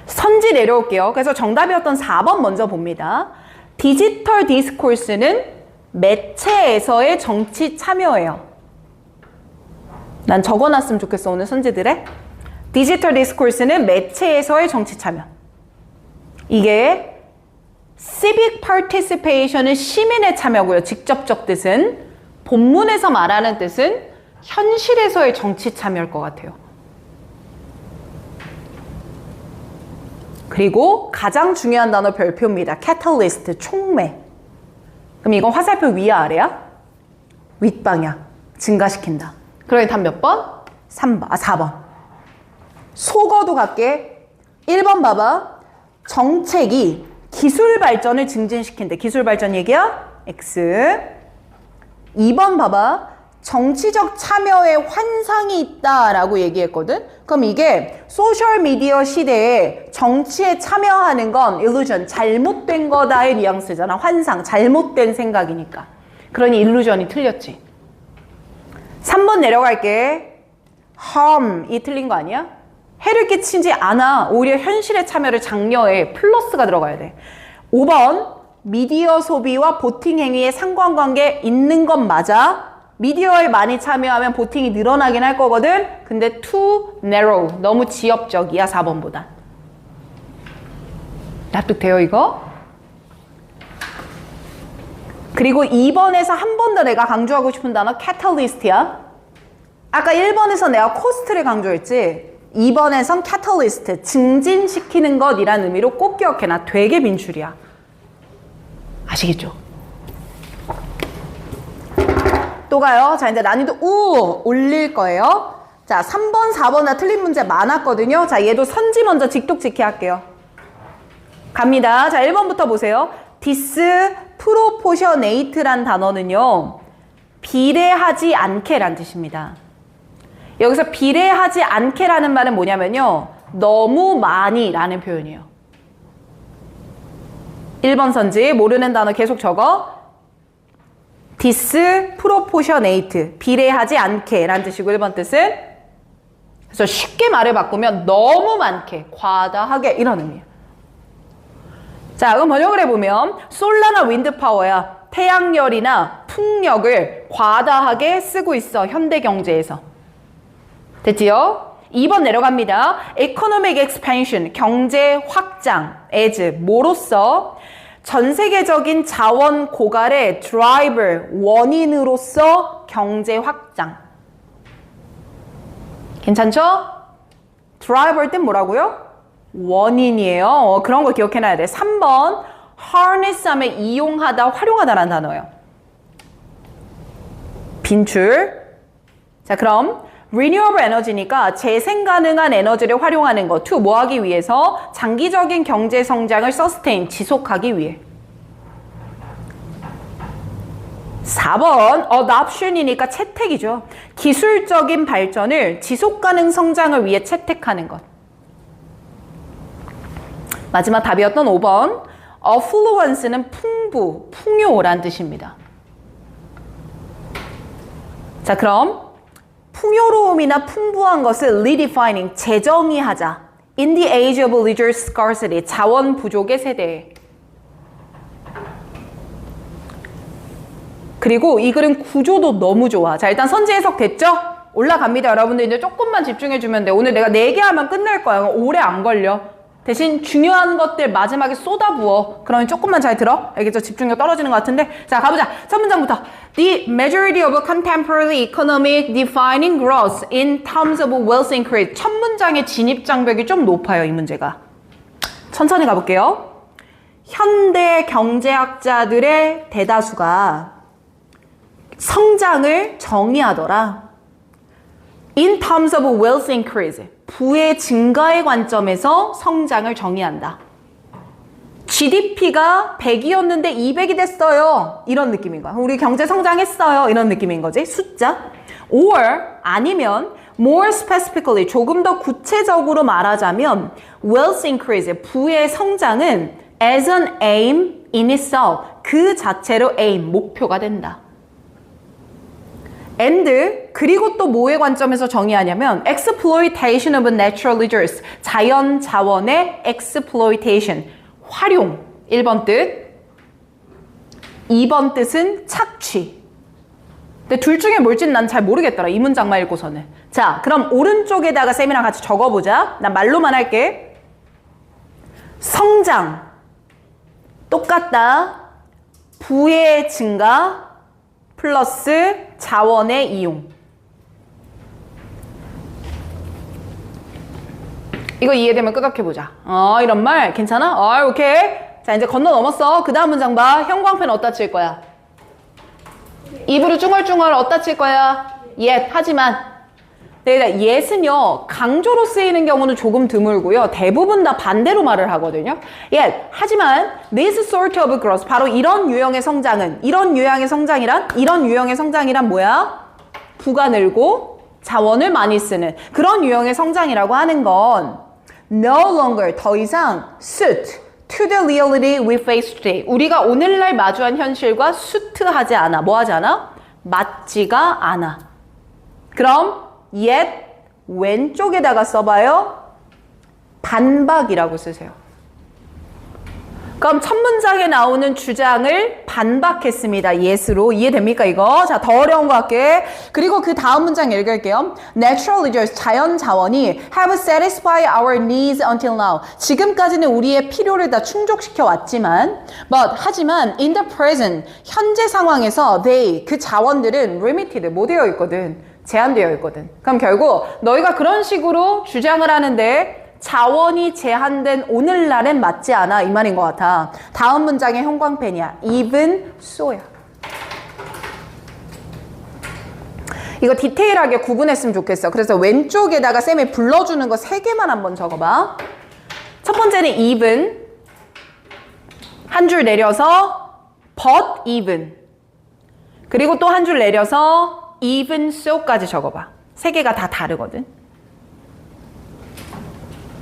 선지 내려올게요. 그래서 정답이었던 4번 먼저 봅니다. 디지털 디스코스는 매체에서의 정치 참여예요. 난 적어놨으면 좋겠어, 오늘 선지들에. 디지털 디스코스는 매체에서의 정치 참여. 이게 civic participation은 시민의 참여고요. 직접적 뜻은. 본문에서 말하는 뜻은 현실에서의 정치 참여일 것 같아요. 그리고 가장 중요한 단어 별표입니다. catalyst, 촉매. 그럼 이건 화살표 위야 아래야? 윗방향. 증가시킨다. 그러니 답 몇 번? 3번. 4번. 속어도 갈게. 1번 봐봐. 정책이 기술 발전을 증진시킨대. 기술 발전 얘기야? X. 2번 봐봐. 정치적 참여에 환상이 있다라고 얘기했거든? 그럼 이게 소셜미디어 시대에 정치에 참여하는 건 illusion, 잘못된 거다의 뉘앙스잖아. 환상, 잘못된 생각이니까. 그러니 illusion이 틀렸지. 3번 내려갈게. harm이 틀린 거 아니야? 해를 끼치지 않아. 오히려 현실의 참여를 장려해. 플러스가 들어가야 돼. 5번 미디어 소비와 보팅 행위의 상관관계 있는 건 맞아. 미디어에 많이 참여하면 보팅이 늘어나긴 할 거거든. 근데 too narrow, 너무 지엽적이야. 4번보다. 납득돼요 이거? 그리고 2번에서 한 번 더 내가 강조하고 싶은 단어 catalyst야. 아까 1번에서 내가 코스트를 강조했지. 2번에선 catalyst, 증진시키는 것이란 의미로 꼭 기억해놔. 되게 빈출이야. 아시겠죠? 또 가요. 자, 이제 난이도 올릴 거예요. 자, 3번, 4번 다 틀린 문제 많았거든요. 자, 얘도 선지 먼저 직독직해 할게요. 갑니다. 자, 1번부터 보세요. disproportionate란 단어는요, 비례하지 않게란 뜻입니다. 여기서 비례하지 않게라는 말은 뭐냐면요, 너무 많이 라는 표현이에요. 1번 선지, 모르는 단어 계속 적어. disproportionate, 비례하지 않게 라는 뜻이고 1번 뜻은. 그래서 쉽게 말을 바꾸면 너무 많게, 과다하게 이런 의미예요. 자, 그럼 번역을 해보면 솔라나 윈드 파워야 태양열이나 풍력을 과다하게 쓰고 있어. 현대 경제에서. 됐지요? 2번 내려갑니다. economic expansion, 경제 확장, as, 뭐로써? 전 세계적인 자원 고갈의 드라이버, 원인으로서 경제 확장. 괜찮죠? 드라이버일 땐 뭐라고요? 원인이에요. 그런 거 기억해놔야 돼. 3번 harness 하면 이용하다, 활용하다라는 단어예요. 빈출. 자, 그럼 renewable energy니까 재생 가능한 에너지를 활용하는 거. to 뭐 하기 위해서? 장기적인 경제 성장을 sustain, 지속하기 위해. 4번 adoption이니까 채택이죠. 기술적인 발전을 지속 가능 성장을 위해 채택하는 것. 마지막 답이었던 5번 affluence는 풍부, 풍요란 뜻입니다. 자, 그럼 풍요로움이나 풍부한 것을 redefining, 재정의하자. In the age of resource scarcity, 자원 부족의 세대에. 그리고 이 글은 구조도 너무 좋아. 자, 일단 선지 해석 됐죠? 올라갑니다. 여러분들 이제 조금만 집중해주면 돼. 오늘 내가 4개 하면 끝낼 거야. 오래 안 걸려. 대신 중요한 것들 마지막에 쏟아부어. 그러면 조금만 잘 들어. 알겠죠? 집중력 떨어지는 것 같은데. 자, 가보자. 첫 문장부터. The majority of contemporary economic defining growth in terms of wealth increase. 첫 문장의 진입 장벽이 좀 높아요, 이 문제가. 천천히 가볼게요. 현대 경제학자들의 대다수가 성장을 정의하더라. In terms of wealth increase, 부의 증가의 관점에서 성장을 정의한다. GDP가 100이었는데 200이 됐어요. 이런 느낌인 거야. 우리 경제 성장했어요. 이런 느낌인 거지. 숫자. Or 아니면 more specifically 조금 더 구체적으로 말하자면 wealth increase, 부의 성장은 as an aim in itself, 그 자체로 aim, 목표가 된다. and 그리고 또 뭐의 관점에서 정의하냐면 exploitation of natural resources, 자연 자원의 exploitation, 활용. 1번 뜻. 2번 뜻은 착취. 근데 둘 중에 뭘지는 난 잘 모르겠더라. 이 문장만 읽고서는. 자, 그럼 오른쪽에다가 쌤이랑 같이 적어보자. 난 말로만 할게. 성장. 똑같다. 부의 증가 플러스 자원의 이용. 이거 이해되면 끄덕해보자. 이런 말 괜찮아? 오케이. 자, 이제 건너 넘었어. 그 다음 문장 봐. 형광펜 어디다 칠 거야? 입으로 쭝얼쭝얼 어디다 칠 거야? yet, 하지만. yet은요, 강조로 쓰이는 경우는 조금 드물고요. 대부분 다 반대로 말을 하거든요. yet, 하지만 this sort of growth, 바로 이런 유형의 성장은, 이런 유형의 성장이란 뭐야? 부가 늘고 자원을 많이 쓰는 그런 유형의 성장이라고 하는 건 no longer, 더 이상 suit to the reality we face today. 우리가 오늘날 마주한 현실과 수트하지 않아. 뭐 하지 않아? 맞지가 않아. 그럼 yet 왼쪽에다가 써봐요. 반박이라고 쓰세요. 그럼 첫 문장에 나오는 주장을 반박했습니다. yes로. 이해됩니까 이거? 자, 더 어려운 거 할게. 그리고 그 다음 문장 읽을게요. Natural resources, 자연 자원이 have satisfied our needs until now. 지금까지는 우리의 필요를 다 충족시켜 왔지만 하지만 in the present, 현재 상황에서 they, 그 자원들은 limited, 뭐 되어 있거든? 제한되어 있거든. 그럼 결국 너희가 그런 식으로 주장을 하는데 자원이 제한된 오늘날엔 맞지 않아, 이 말인 것 같아. 다음 문장의 형광펜이야. even so야. 이거 디테일하게 구분했으면 좋겠어. 그래서 왼쪽에다가 쌤이 불러주는 거 3개만 한번 적어봐. 첫 번째는 even, 한 줄 내려서 but even, 그리고 또 한 줄 내려서 even so까지 적어봐. 3개가 다 다르거든.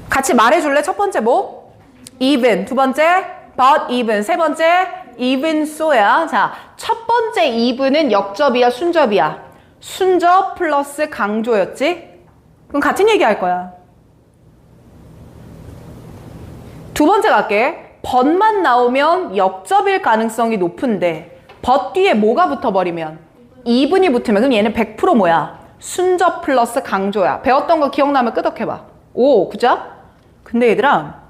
같이 말해줄래? 첫 번째 뭐? even. 두 번째 but even. 세 번째 even so야. 자, 첫 번째 even은 역접이야, 순접이야? 순접 플러스 강조였지? 그럼 같은 얘기 할 거야. 두 번째 갈게. but만 나오면 역접일 가능성이 높은데 but 뒤에 뭐가 붙어버리면? even이 붙으면 그럼 얘는 100% 뭐야? 순접 플러스 강조야. 배웠던 거 기억나면 끄덕해봐. 오, 그죠? 근데 얘들아,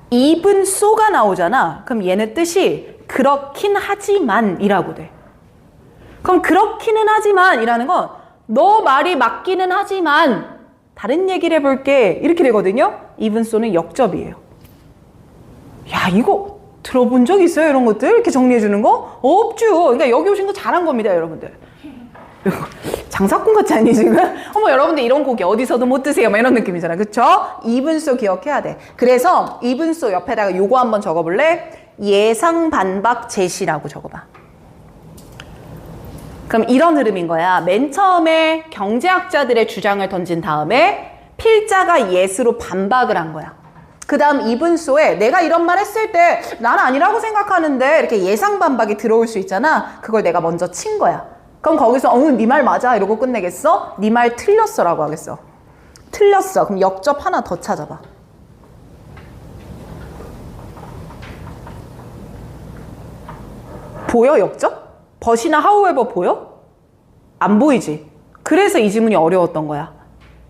even so가 나오잖아. 그럼 얘는 뜻이 그렇긴 하지만 이라고 돼. 그럼 그렇기는 하지만 이라는 건 너 말이 맞기는 하지만 다른 얘기를 해볼게, 이렇게 되거든요. even so는 역접이에요. 야, 이거 들어본 적 있어요? 이런 것들 이렇게 정리해 주는 거? 없죠. 그러니까 여기 오신 거 잘한 겁니다, 여러분들. 장사꾼 같지 않니 지금? 어머, 여러분들 이런 고기 어디서도 못 드세요, 막 이런 느낌이잖아, 그쵸? even so 기억해야 돼. 그래서 even so 옆에다가 요거 한번 적어볼래? 예상 반박 제시라고 적어봐. 그럼 이런 흐름인 거야. 맨 처음에 경제학자들의 주장을 던진 다음에 필자가 yes로 반박을 한 거야. 그 다음 even so에 내가 이런 말 했을 때 난 아니라고 생각하는데 이렇게 예상 반박이 들어올 수 있잖아. 그걸 내가 먼저 친 거야. 그럼 거기서 네 말 맞아 이러고 끝내겠어? 네 말 틀렸어 라고 하겠어. 틀렸어. 그럼 역접 하나 더 찾아봐. 보여, 역접? but이나 however 보여? 안 보이지? 그래서 이 지문이 어려웠던 거야.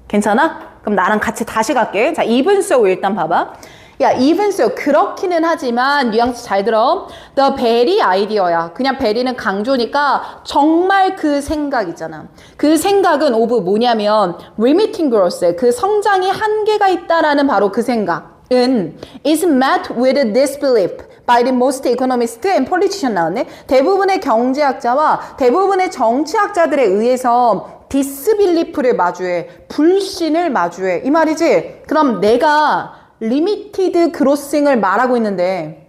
괜찮아? 그럼 나랑 같이 다시 갈게. 자, even so 일단 봐봐. 야, even so 그렇기는 하지만 뉘앙스 잘 들어. The very idea야. 그냥 very는 강조니까 정말 그 생각 있잖아. 그 생각은 of 뭐냐면 limiting growth, 그 성장이 한계가 있다라는 바로 그 생각은 is met with disbelief. by the most economists and politicians 나왔네. 대부분의 경제학자와 대부분의 정치학자들에 의해서 disbelief를 마주해. 불신을 마주해. 이 말이지? 그럼 내가 limited grossing을 말하고 있는데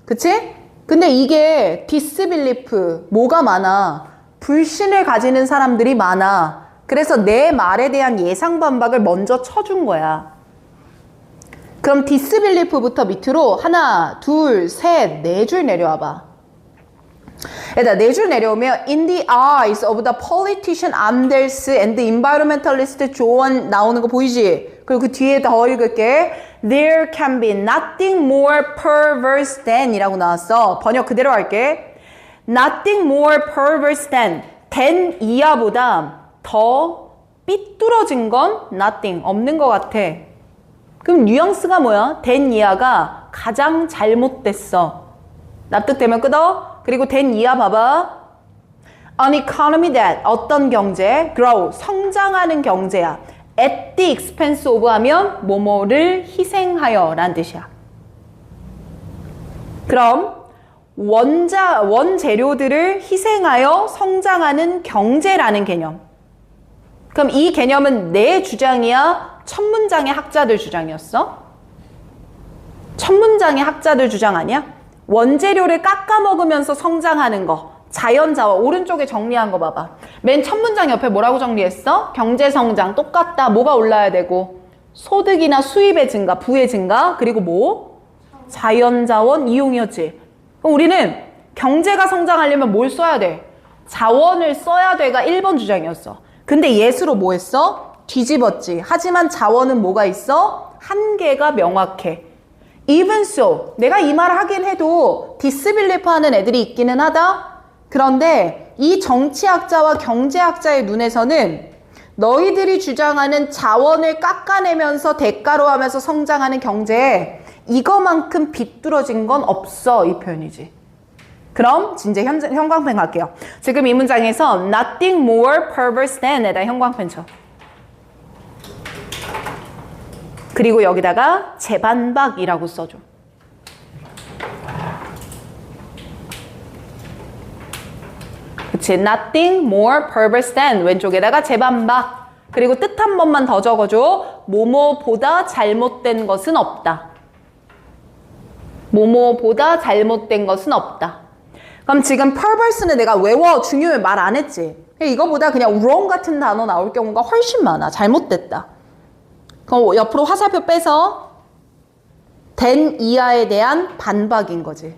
그치? 근데 이게 disbelief 뭐가 많아? 불신을 가지는 사람들이 많아. 그래서 내 말에 대한 예상 반박을 먼저 쳐준 거야. 그럼 disbelief부터 밑으로 하나, 둘, 셋, 네 줄 내려와봐. 얘들아, 네 줄 내려오면 in the eyes of the politician Anders and the environmentalist Joan 나오는 거 보이지? 그리고 그 뒤에 더 읽을게. There can be nothing more perverse than 이라고 나왔어. 번역 그대로 할게. Nothing more perverse than 이하보다 더 삐뚤어진 건 nothing, 없는 것 같아. 그럼 뉘앙스가 뭐야? than 이하가 가장 잘못됐어. 납득되면 끄덕. 그리고 than 이하 봐봐. An economy that, 어떤 경제? grow, 성장하는 경제야. at the expense of 하면 뭐뭐를 희생하여 라는 뜻이야. 그럼 원재료들을 희생하여 성장하는 경제라는 개념. 그럼 이 개념은 내 주장이야? 첫 문장의 학자들 주장이었어? 첫 문장의 학자들 주장 아니야? 원재료를 깎아 먹으면서 성장하는 거. 자연자원. 오른쪽에 정리한 거 봐봐. 맨 첫 문장 옆에 뭐라고 정리했어? 경제성장 똑같다. 뭐가 올라야 되고? 소득이나 수입의 증가, 부의 증가, 그리고 뭐? 자연자원 이용이었지. 그럼 우리는 경제가 성장하려면 뭘 써야 돼? 자원을 써야 돼가 1번 주장이었어. 근데 예수로 뭐 했어? 뒤집었지. 하지만 자원은 뭐가 있어? 한계가 명확해. Even so, 내가 이 말을 하긴 해도 디스빌리프 하는 애들이 있기는 하다. 그런데 이 정치학자와 경제학자의 눈에서는 너희들이 주장하는 자원을 깎아내면서 대가로 하면서 성장하는 경제에 이거만큼 비뚤어진 건 없어. 이 표현이지. 그럼 이제 형광펜 갈게요. 지금 이 문장에서 nothing more perverse than에다 형광펜 쳐. 그리고 여기다가 재반박이라고 써줘. 그치? Nothing more perverse than 왼쪽에다가 재반박. 그리고 뜻 한 번만 더 적어줘. 뭐뭐보다 잘못된 것은 없다. 뭐뭐보다 잘못된 것은 없다. 그럼 지금 perverse는 내가 외워 중요해 말 안 했지. 이거보다 그냥 wrong 같은 단어 나올 경우가 훨씬 많아. 잘못됐다. 그럼 옆으로 화살표 빼서 than 이하에 대한 반박인 거지.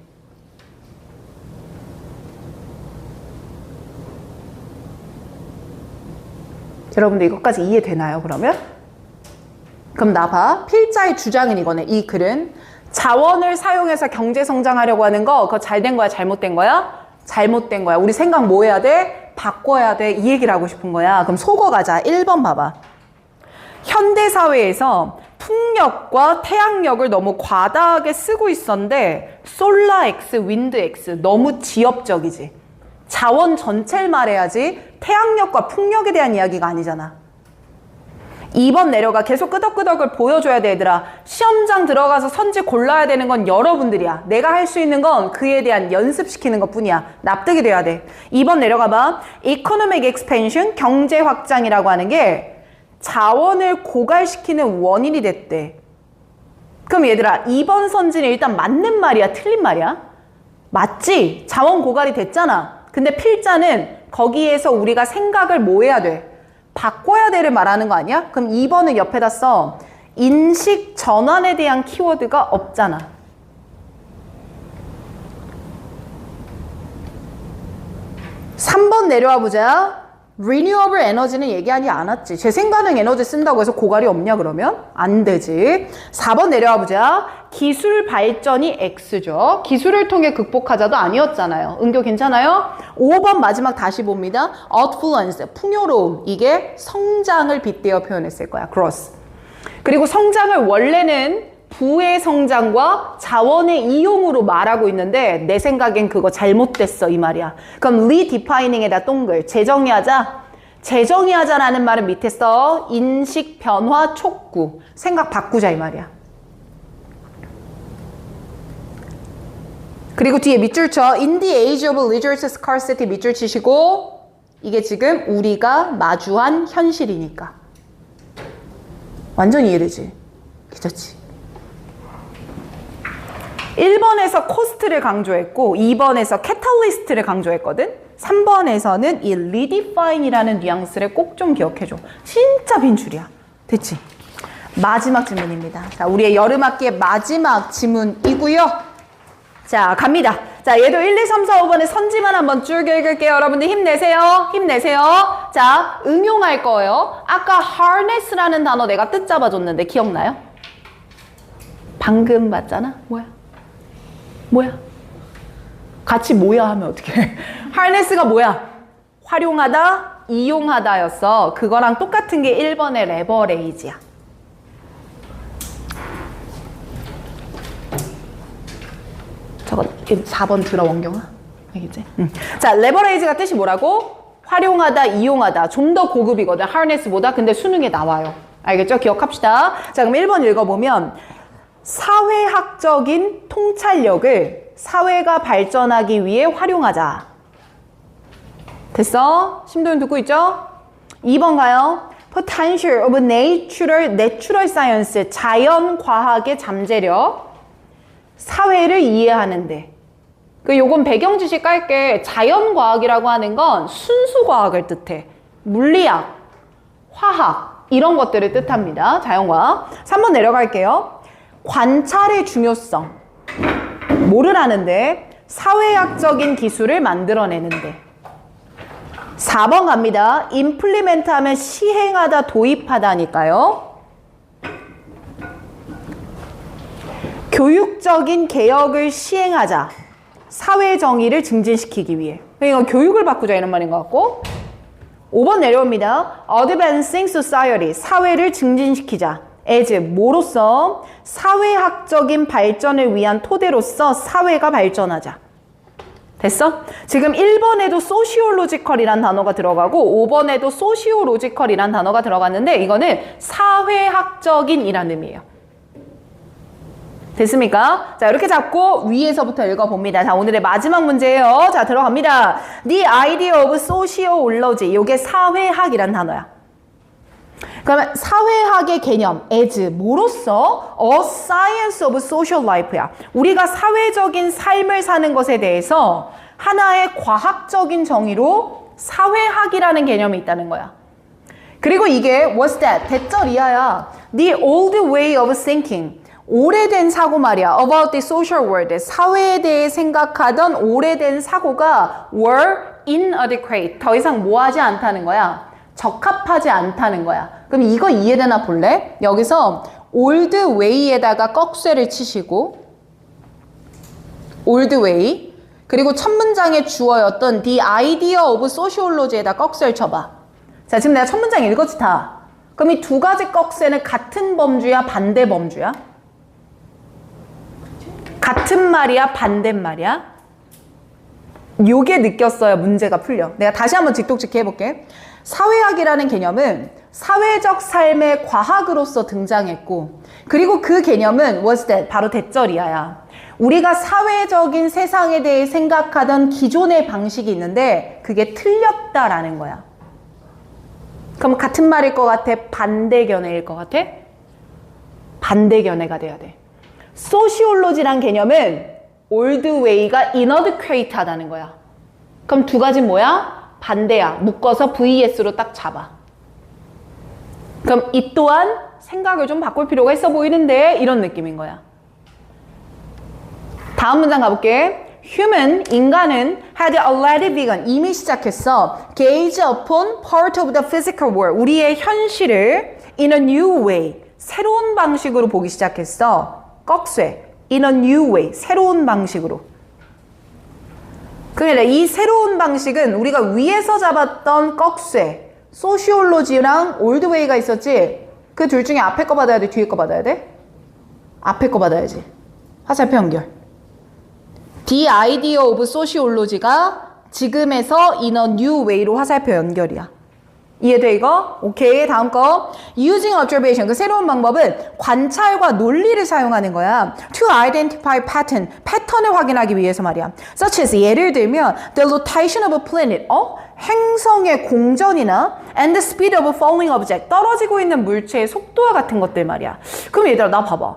여러분들 이것까지 이해되나요, 그러면? 그럼 나 봐. 필자의 주장은 이거네. 이 글은 자원을 사용해서 경제 성장하려고 하는 거 그거 잘된 거야, 잘못된 거야? 잘못된 거야. 우리 생각 뭐 해야 돼? 바꿔야 돼. 이 얘기를 하고 싶은 거야. 그럼 속어 가자. 1번 봐봐. 현대사회에서 풍력과 태양력을 너무 과다하게 쓰고 있었는데 솔라 X, 윈드 X 너무 지엽적이지. 자원 전체를 말해야지 태양력과 풍력에 대한 이야기가 아니잖아. 2번 내려가. 계속 끄덕끄덕을 보여줘야 돼, 얘들아. 시험장 들어가서 선지 골라야 되는 건 여러분들이야. 내가 할 수 있는 건 그에 대한 연습시키는 것 뿐이야. 납득이 돼야 돼. 2번 내려가 봐. Economic expansion, 경제 확장이라고 하는 게 자원을 고갈시키는 원인이 됐대. 그럼 얘들아, 2번 선지는 일단 맞는 말이야, 틀린 말이야? 맞지? 자원 고갈이 됐잖아. 근데 필자는 거기에서 우리가 생각을 뭐 해야 돼? 바꿔야 돼를 말하는 거 아니야? 그럼 2번은 옆에다 써. 인식 전환에 대한 키워드가 없잖아. (3번) 내려와 보자. Renewable 에너지는 얘기하지 않았지. 재생가능 에너지 쓴다고 해서 고갈이 없냐 그러면? 안 되지. 4번 내려와 보자. 기술 발전이 X죠. 기술을 통해 극복하자도 아니었잖아요. 은교 괜찮아요? 5번 마지막 다시 봅니다. Affluence, 풍요로움. 이게 성장을 빗대어 표현했을 거야. Growth. 그리고 성장을 원래는 부의 성장과 자원의 이용으로 말하고 있는데 내 생각엔 그거 잘못됐어 이 말이야. 그럼 redefining에다 동글. 재정의하자. 재정의하자라는 말은 밑에 써. 인식 변화 촉구. 생각 바꾸자 이 말이야. 그리고 뒤에 밑줄 쳐. In the age of resource scarcity 밑줄 치시고 이게 지금 우리가 마주한 현실이니까. 완전 이해되지? 괜찮지? 1번에서 코스트를 강조했고 2번에서 캐탈리스트를 강조했거든? 3번에서는 이 redefine이라는 뉘앙스를 꼭 좀 기억해줘. 진짜 빈줄이야. 됐지? 마지막 질문입니다. 자, 우리의 여름학기의 마지막 질문이고요. 자, 갑니다. 자, 얘도 1, 2, 3, 4, 5번의 선지만 한번 쭉 읽을게요. 여러분들 힘내세요. 힘내세요. 자, 응용할 거예요. 아까 harness라는 단어 내가 뜻 잡아줬는데 기억나요? 방금 봤잖아? 뭐야? 같이 뭐야 하면 어떡해? harness가 뭐야? 활용하다, 이용하다였어. 그거랑 똑같은 게 1번의 레버레이지야. 저거 4번 들어 원경아. 알겠지? 자, 레버레이지가 뜻이 뭐라고? 활용하다, 이용하다. 좀 더 고급이거든. harness보다. 근데 수능에 나와요. 알겠죠? 기억합시다. 자, 그럼 1번 읽어보면 사회학적인 통찰력을 사회가 발전하기 위해 활용하자. 됐어? 심도윤 듣고 있죠? 2번 가요. Potential of natural science, 자연과학의 잠재력. 사회를 이해하는데. 요건 배경 지식 깔게. 자연과학이라고 하는 건 순수과학을 뜻해. 물리학, 화학 이런 것들을 뜻합니다. 자연과학. 3번 내려갈게요. 관찰의 중요성. 뭐를 하는데? 사회학적인 기술을 만들어내는데. 4번 갑니다. implement 하면 시행하다, 도입하다니까요. 교육적인 개혁을 시행하자. 사회 정의를 증진시키기 위해. 그러니까 교육을 바꾸자 이런 말인 것 같고. 5번 내려옵니다. advancing society. 사회를 증진시키자. as 뭐로서? 사회학적인 발전을 위한 토대로서 사회가 발전하자. 됐어? 지금 1번에도 sociological이란 단어가 들어가고 5번에도 sociological이란 단어가 들어갔는데 이거는 사회학적인 이란 의미예요. 됐습니까? 자, 이렇게 잡고 위에서부터 읽어봅니다. 자, 오늘의 마지막 문제예요. 자, 들어갑니다. The idea of sociology. 이게 사회학이란 단어야. 그러면 사회학의 개념, as 뭐로서? A science of social life야. 우리가 사회적인 삶을 사는 것에 대해서 하나의 과학적인 정의로 사회학이라는 개념이 있다는 거야. 그리고 이게 what's that? 대절 이하야. The old way of thinking. 오래된 사고 말이야. About the social world. 사회에 대해 생각하던 오래된 사고가 were inadequate. 더 이상 뭐하지 않다는 거야. 적합하지 않다는 거야. 그럼 이거 이해되나 볼래? 여기서 old way에다가 꺽쇠를 치시고 old way 그리고 첫 문장의 주어였던 the idea of sociology에다 꺽쇠를 쳐봐. 자, 지금 내가 첫 문장 읽었지 다. 그럼 이 두 가지 꺽쇠는 같은 범주야, 반대 범주야? 같은 말이야, 반대말이야? 요게 느꼈어야 문제가 풀려. 내가 다시 한번 직독직해 해볼게. 사회학이라는 개념은 사회적 삶의 과학으로서 등장했고 그리고 그 개념은 what's that? 바로 대절이야야. 우리가 사회적인 세상에 대해 생각하던 기존의 방식이 있는데 그게 틀렸다라는 거야. 그럼 같은 말일 것 같아? 반대견해일 것 같아? 반대견해가 돼야 돼. 소시올로지란 개념은 old way가 inadequate 하다는 거야. 그럼 두 가지 뭐야? 반대야. 묶어서 VS로 딱 잡아. 그럼 이 또한 생각을 좀 바꿀 필요가 있어 보이는데 이런 느낌인 거야. 다음 문장 가볼게. Human, 인간은 had already begun, 이미 시작했어. Gauge upon part of the physical world, 우리의 현실을 in a new way, 새로운 방식으로 보기 시작했어. 꺽쇠, in a new way, 새로운 방식으로. 그러니까 이 새로운 방식은 우리가 위에서 잡았던 꺽쇠, 소시올로지랑 올드웨이가 있었지? 그 둘 중에 앞에 거 받아야 돼? 뒤에 거 받아야 돼? 앞에 거 받아야지. 화살표 연결. The idea of sociology가 지금에서 in a new way로 화살표 연결이야. 이해돼 이거? 오케이. 다음 거. Using observation. 그 새로운 방법은 관찰과 논리를 사용하는 거야. To identify pattern. 패턴을 확인하기 위해서 말이야. Such as 예를 들면 the rotation of a planet. 행성의 공전이나 and the speed of a falling object. 떨어지고 있는 물체의 속도와 같은 것들 말이야. 그럼 얘들아 나 봐봐.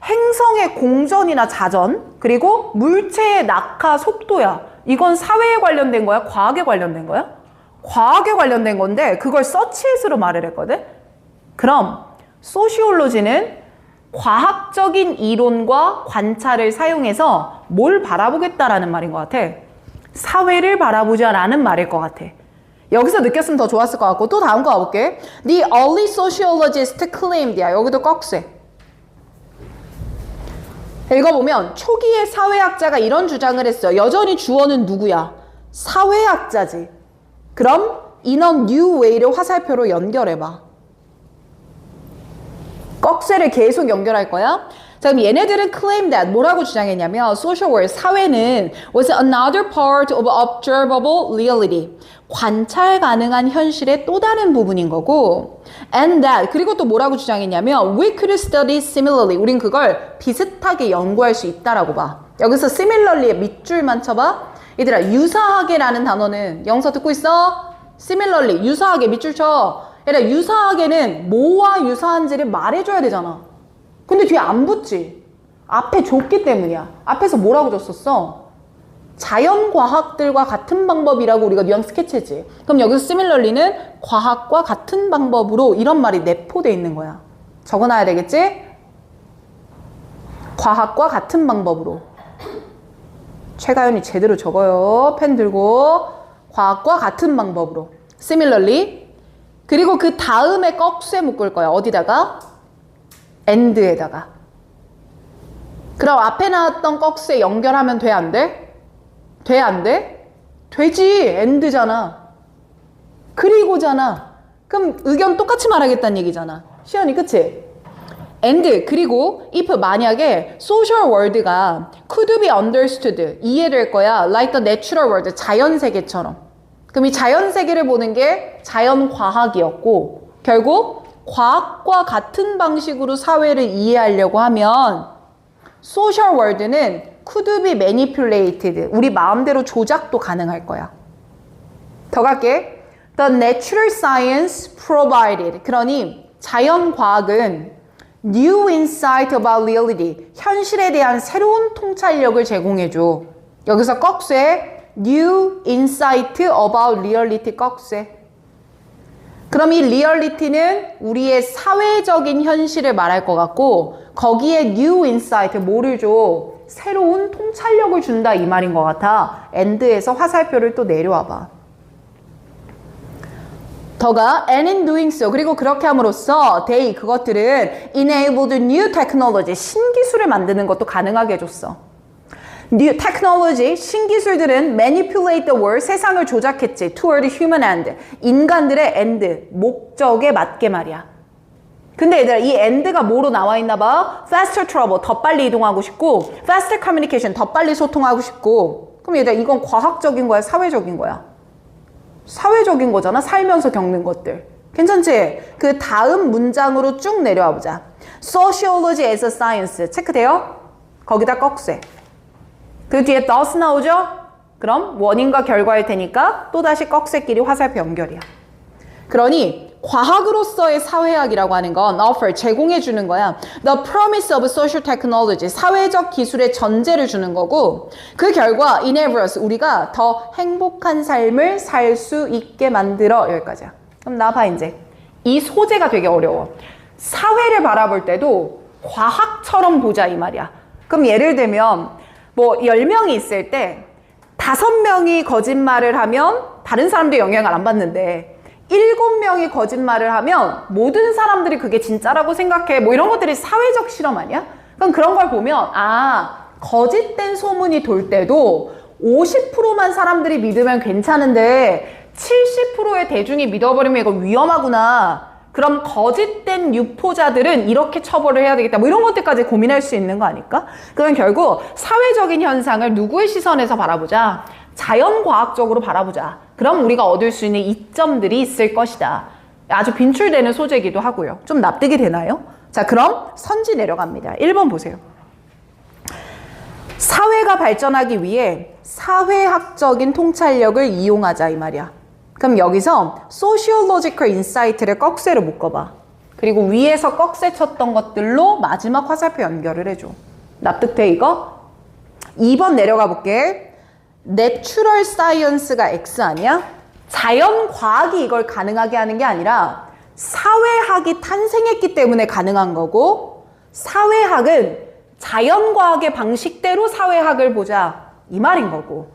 행성의 공전이나 자전 그리고 물체의 낙하 속도야. 이건 사회에 관련된 거야? 과학에 관련된 거야? 과학에 관련된 건데 그걸 서치햇으로 말을 했거든? 그럼 소시올로지는 과학적인 이론과 관찰을 사용해서 뭘 바라보겠다라는 말인 것 같아. 사회를 바라보자라는 말일 것 같아. 여기서 느꼈으면 더 좋았을 것 같고 또 다음 거 가볼게. The early sociologists claimed. 야 여기도 꺽쇠. 읽어보면 초기의 사회학자가 이런 주장을 했어. 여전히 주어는 누구야? 사회학자지. 그럼 in a new way를 화살표로 연결해봐. 꺽쇠를 계속 연결할 거야. 자, 그럼 얘네들은 claim that 뭐라고 주장했냐면 social world, 사회는 was another part of observable reality. 관찰 가능한 현실의 또 다른 부분인 거고 and that 그리고 또 뭐라고 주장했냐면 we could study similarly. 우린 그걸 비슷하게 연구할 수 있다라고 봐. 여기서 similarly에 밑줄만 쳐봐. 얘들아 유사하게라는 단어는 영서 듣고 있어? similarly 유사하게 밑줄 쳐. 얘들아 유사하게는 뭐와 유사한지를 말해줘야 되잖아. 근데 뒤에 안 붙지. 앞에 줬기 때문이야. 앞에서 뭐라고 줬었어? 자연과학들과 같은 방법이라고 우리가 뉘앙스 스케치했지. 그럼 여기서 similarly는 과학과 같은 방법으로 이런 말이 내포돼 있는 거야. 적어놔야 되겠지? 과학과 같은 방법으로. 최가연이 제대로 적어요. 펜 들고 과학과 같은 방법으로 similarly. 그리고 그 다음에 꺽쇠 묶을 거야. 어디다가? and에다가. 그럼 앞에 나왔던 꺽쇠 연결하면 돼? 안 돼? 돼? 안 돼? 되지. and잖아. 그리고잖아. 그럼 의견 똑같이 말하겠다는 얘기잖아. 시연이 그치? and 그리고 if 만약에 social world가 could be understood 이해될 거야 like the natural world 자연 세계처럼. 그럼 이 자연 세계를 보는 게 자연 과학이었고 결국 과학과 같은 방식으로 사회를 이해하려고 하면 social world는 could be manipulated 우리 마음대로 조작도 가능할 거야. 더 갈게. The natural science provided 그러니 자연 과학은 new insight about reality. 현실에 대한 새로운 통찰력을 제공해줘. 여기서 꺽쇠 new insight about reality 꺽쇠. 그럼 이 reality는 우리의 사회적인 현실을 말할 것 같고 거기에 new insight 뭐를 줘? 새로운 통찰력을 준다 이 말인 것 같아. and에서 화살표를 또 내려와봐. 더가 and in doing so 그리고 그렇게 함으로써 they 그것들은 enabled new technology 신기술을 만드는 것도 가능하게 해줬어. new technology 신기술들은 manipulate the world 세상을 조작했지 toward human end 인간들의 end 목적에 맞게 말이야. 근데 얘들아 이 end가 뭐로 나와 있나 봐? faster travel 더 빨리 이동하고 싶고 faster communication 더 빨리 소통하고 싶고. 그럼 얘들아 이건 과학적인 거야 사회적인 거야? 사회적인 거잖아. 살면서 겪는 것들. 괜찮지? 그 다음 문장으로 쭉 내려와 보자. Sociology as a science. 체크돼요? 거기다 꺽쇠. 그 뒤에 thus 나오죠? 그럼 원인과 결과일 테니까 또다시 꺽쇠끼리 화살표 연결이야. 그러니 과학으로서의 사회학이라고 하는 건 offer, 제공해 주는 거야. The promise of social technology, 사회적 기술의 전제를 주는 거고 그 결과 enable us, 우리가 더 행복한 삶을 살 수 있게 만들어. 여기까지야. 그럼 나봐 이제. 이 소재가 되게 어려워. 사회를 바라볼 때도 과학처럼 보자 이 말이야. 그럼 예를 들면 뭐 10명이 있을 때 5명이 거짓말을 하면 다른 사람들이 영향을 안 받는데 7명이 거짓말을 하면 모든 사람들이 그게 진짜라고 생각해. 뭐 이런 것들이 사회적 실험 아니야? 그럼 그런 걸 보면 거짓된 소문이 돌 때도 50%만 사람들이 믿으면 괜찮은데 70%의 대중이 믿어버리면 이거 위험하구나. 그럼 거짓된 유포자들은 이렇게 처벌을 해야 되겠다. 뭐 이런 것들까지 고민할 수 있는 거 아닐까? 그럼 결국 사회적인 현상을 누구의 시선에서 바라보자? 자연과학적으로 바라보자. 그럼 우리가 얻을 수 있는 이점들이 있을 것이다. 아주 빈출되는 소재이기도 하고요. 좀 납득이 되나요? 자, 그럼 선지 내려갑니다. 1번 보세요. 사회가 발전하기 위해 사회학적인 통찰력을 이용하자 이 말이야. 그럼 여기서 sociological insight를 꺽쇠로 묶어봐. 그리고 위에서 꺽쇠 쳤던 것들로 마지막 화살표 연결을 해줘. 납득돼 이거? 2번 내려가 볼게. Natural Science가 X 아니야? 자연과학이 이걸 가능하게 하는 게 아니라 사회학이 탄생했기 때문에 가능한 거고, 사회학은 자연과학의 방식대로 사회학을 보자 이 말인 거고,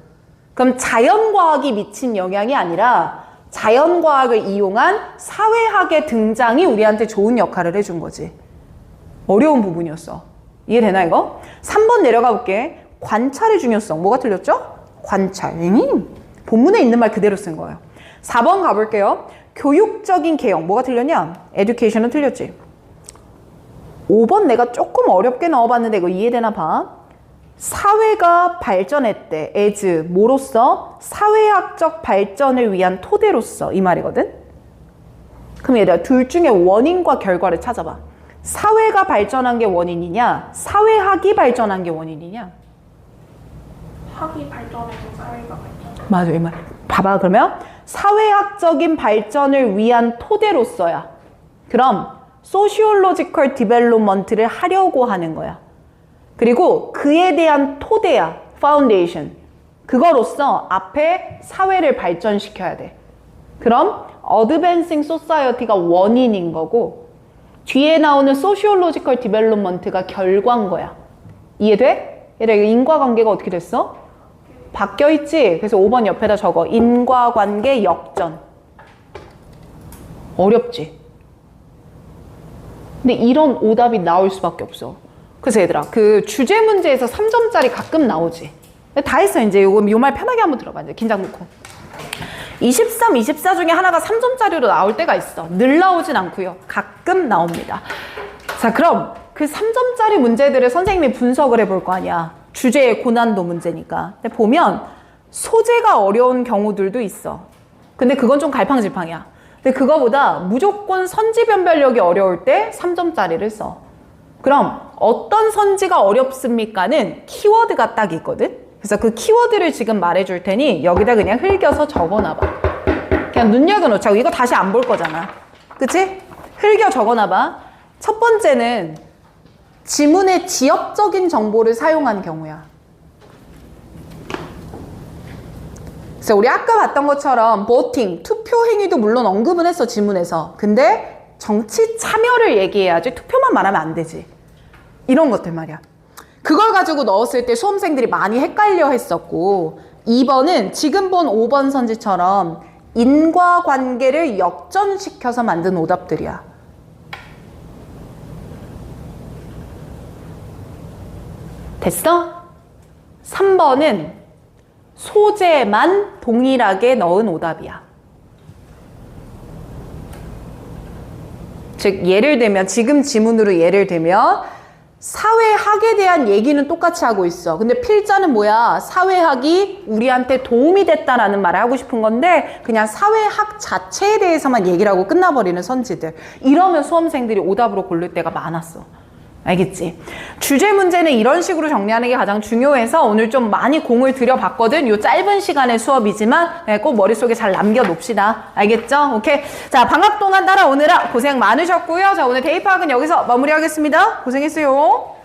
그럼 자연과학이 미친 영향이 아니라 자연과학을 이용한 사회학의 등장이 우리한테 좋은 역할을 해준 거지. 어려운 부분이었어. 이해되나 이거? 3번 내려가 볼게. 관찰의 중요성. 뭐가 틀렸죠? 관찰. 본문에 있는 말 그대로 쓴 거예요. 4번 가볼게요. 교육적인 개혁. 뭐가 틀렸냐? education은 틀렸지. 5번 내가 조금 어렵게 넣어봤는데 이거 이해되나 봐. 사회가 발전했대. as 뭐로서? 사회학적 발전을 위한 토대로서 이 말이거든. 그럼 얘들아 둘 중에 원인과 결과를 찾아봐. 사회가 발전한 게 원인이냐? 사회학이 발전한 게 원인이냐? 학이 발전해서 사회가 발전. 맞아, 이 말. 봐봐, 그러면 사회학적인 발전을 위한 토대로서야. 그럼 소시올로지컬 디벨롭먼트를 하려고 하는 거야. 그리고 그에 대한 토대야, 파운데이션. 그거로서 앞에 사회를 발전시켜야 돼. 그럼 어드밴싱 소사이어티가 원인인 거고, 뒤에 나오는 소시올로지컬 디벨롭먼트가 결과인 거야. 이해돼? 얘들아, 이거 인과관계가 어떻게 됐어? 바뀌어 있지? 그래서 5번 옆에다 적어. 인과관계 역전. 어렵지? 근데 이런 오답이 나올 수밖에 없어. 그래서 얘들아, 그 주제 문제에서 3점짜리 가끔 나오지. 다 했어. 이제 요 말 편하게 한번 들어봐. 이제 긴장 놓고. 23, 24 중에 하나가 3점짜리로 나올 때가 있어. 늘 나오진 않고요. 가끔 나옵니다. 자, 그럼 그 3점짜리 문제들을 선생님이 분석을 해볼 거 아니야. 주제의 고난도 문제니까. 근데 보면 소재가 어려운 경우들도 있어. 근데 그건 좀 갈팡질팡이야. 근데 그거보다 무조건 선지 변별력이 어려울 때 3점짜리를 써. 그럼 어떤 선지가 어렵습니까는 키워드가 딱 있거든. 그래서 그 키워드를 지금 말해줄 테니 여기다 그냥 흘겨서 적어놔봐. 그냥 눈여겨놓자고. 이거 다시 안 볼 거잖아. 그치? 흘겨 적어놔봐. 첫 번째는 지문의 지역적인 정보를 사용한 경우야. 그래서 우리 아까 봤던 것처럼 voting, 투표 행위도 물론 언급은 했어, 지문에서. 근데 정치 참여를 얘기해야지 투표만 말하면 안 되지. 이런 것들 말이야. 그걸 가지고 넣었을 때 수험생들이 많이 헷갈려 했었고, 2번은 지금 본 5번 선지처럼 인과관계를 역전시켜서 만든 오답들이야. 됐어? 3번은 소재만 동일하게 넣은 오답이야. 즉 예를 들면 지금 지문으로 예를 들면 사회학에 대한 얘기는 똑같이 하고 있어. 근데 필자는 뭐야? 사회학이 우리한테 도움이 됐다라는 말을 하고 싶은 건데 그냥 사회학 자체에 대해서만 얘기를 하고 끝나버리는 선지들. 이러면 수험생들이 오답으로 고를 때가 많았어. 알겠지? 주제 문제는 이런 식으로 정리하는 게 가장 중요해서 오늘 좀 많이 공을 들여봤거든. 요 짧은 시간의 수업이지만 꼭 머릿속에 잘 남겨놓읍시다. 알겠죠? 오케이. 자, 방학 동안 따라오느라 고생 많으셨고요. 자, 오늘 대입학은 여기서 마무리하겠습니다. 고생했어요.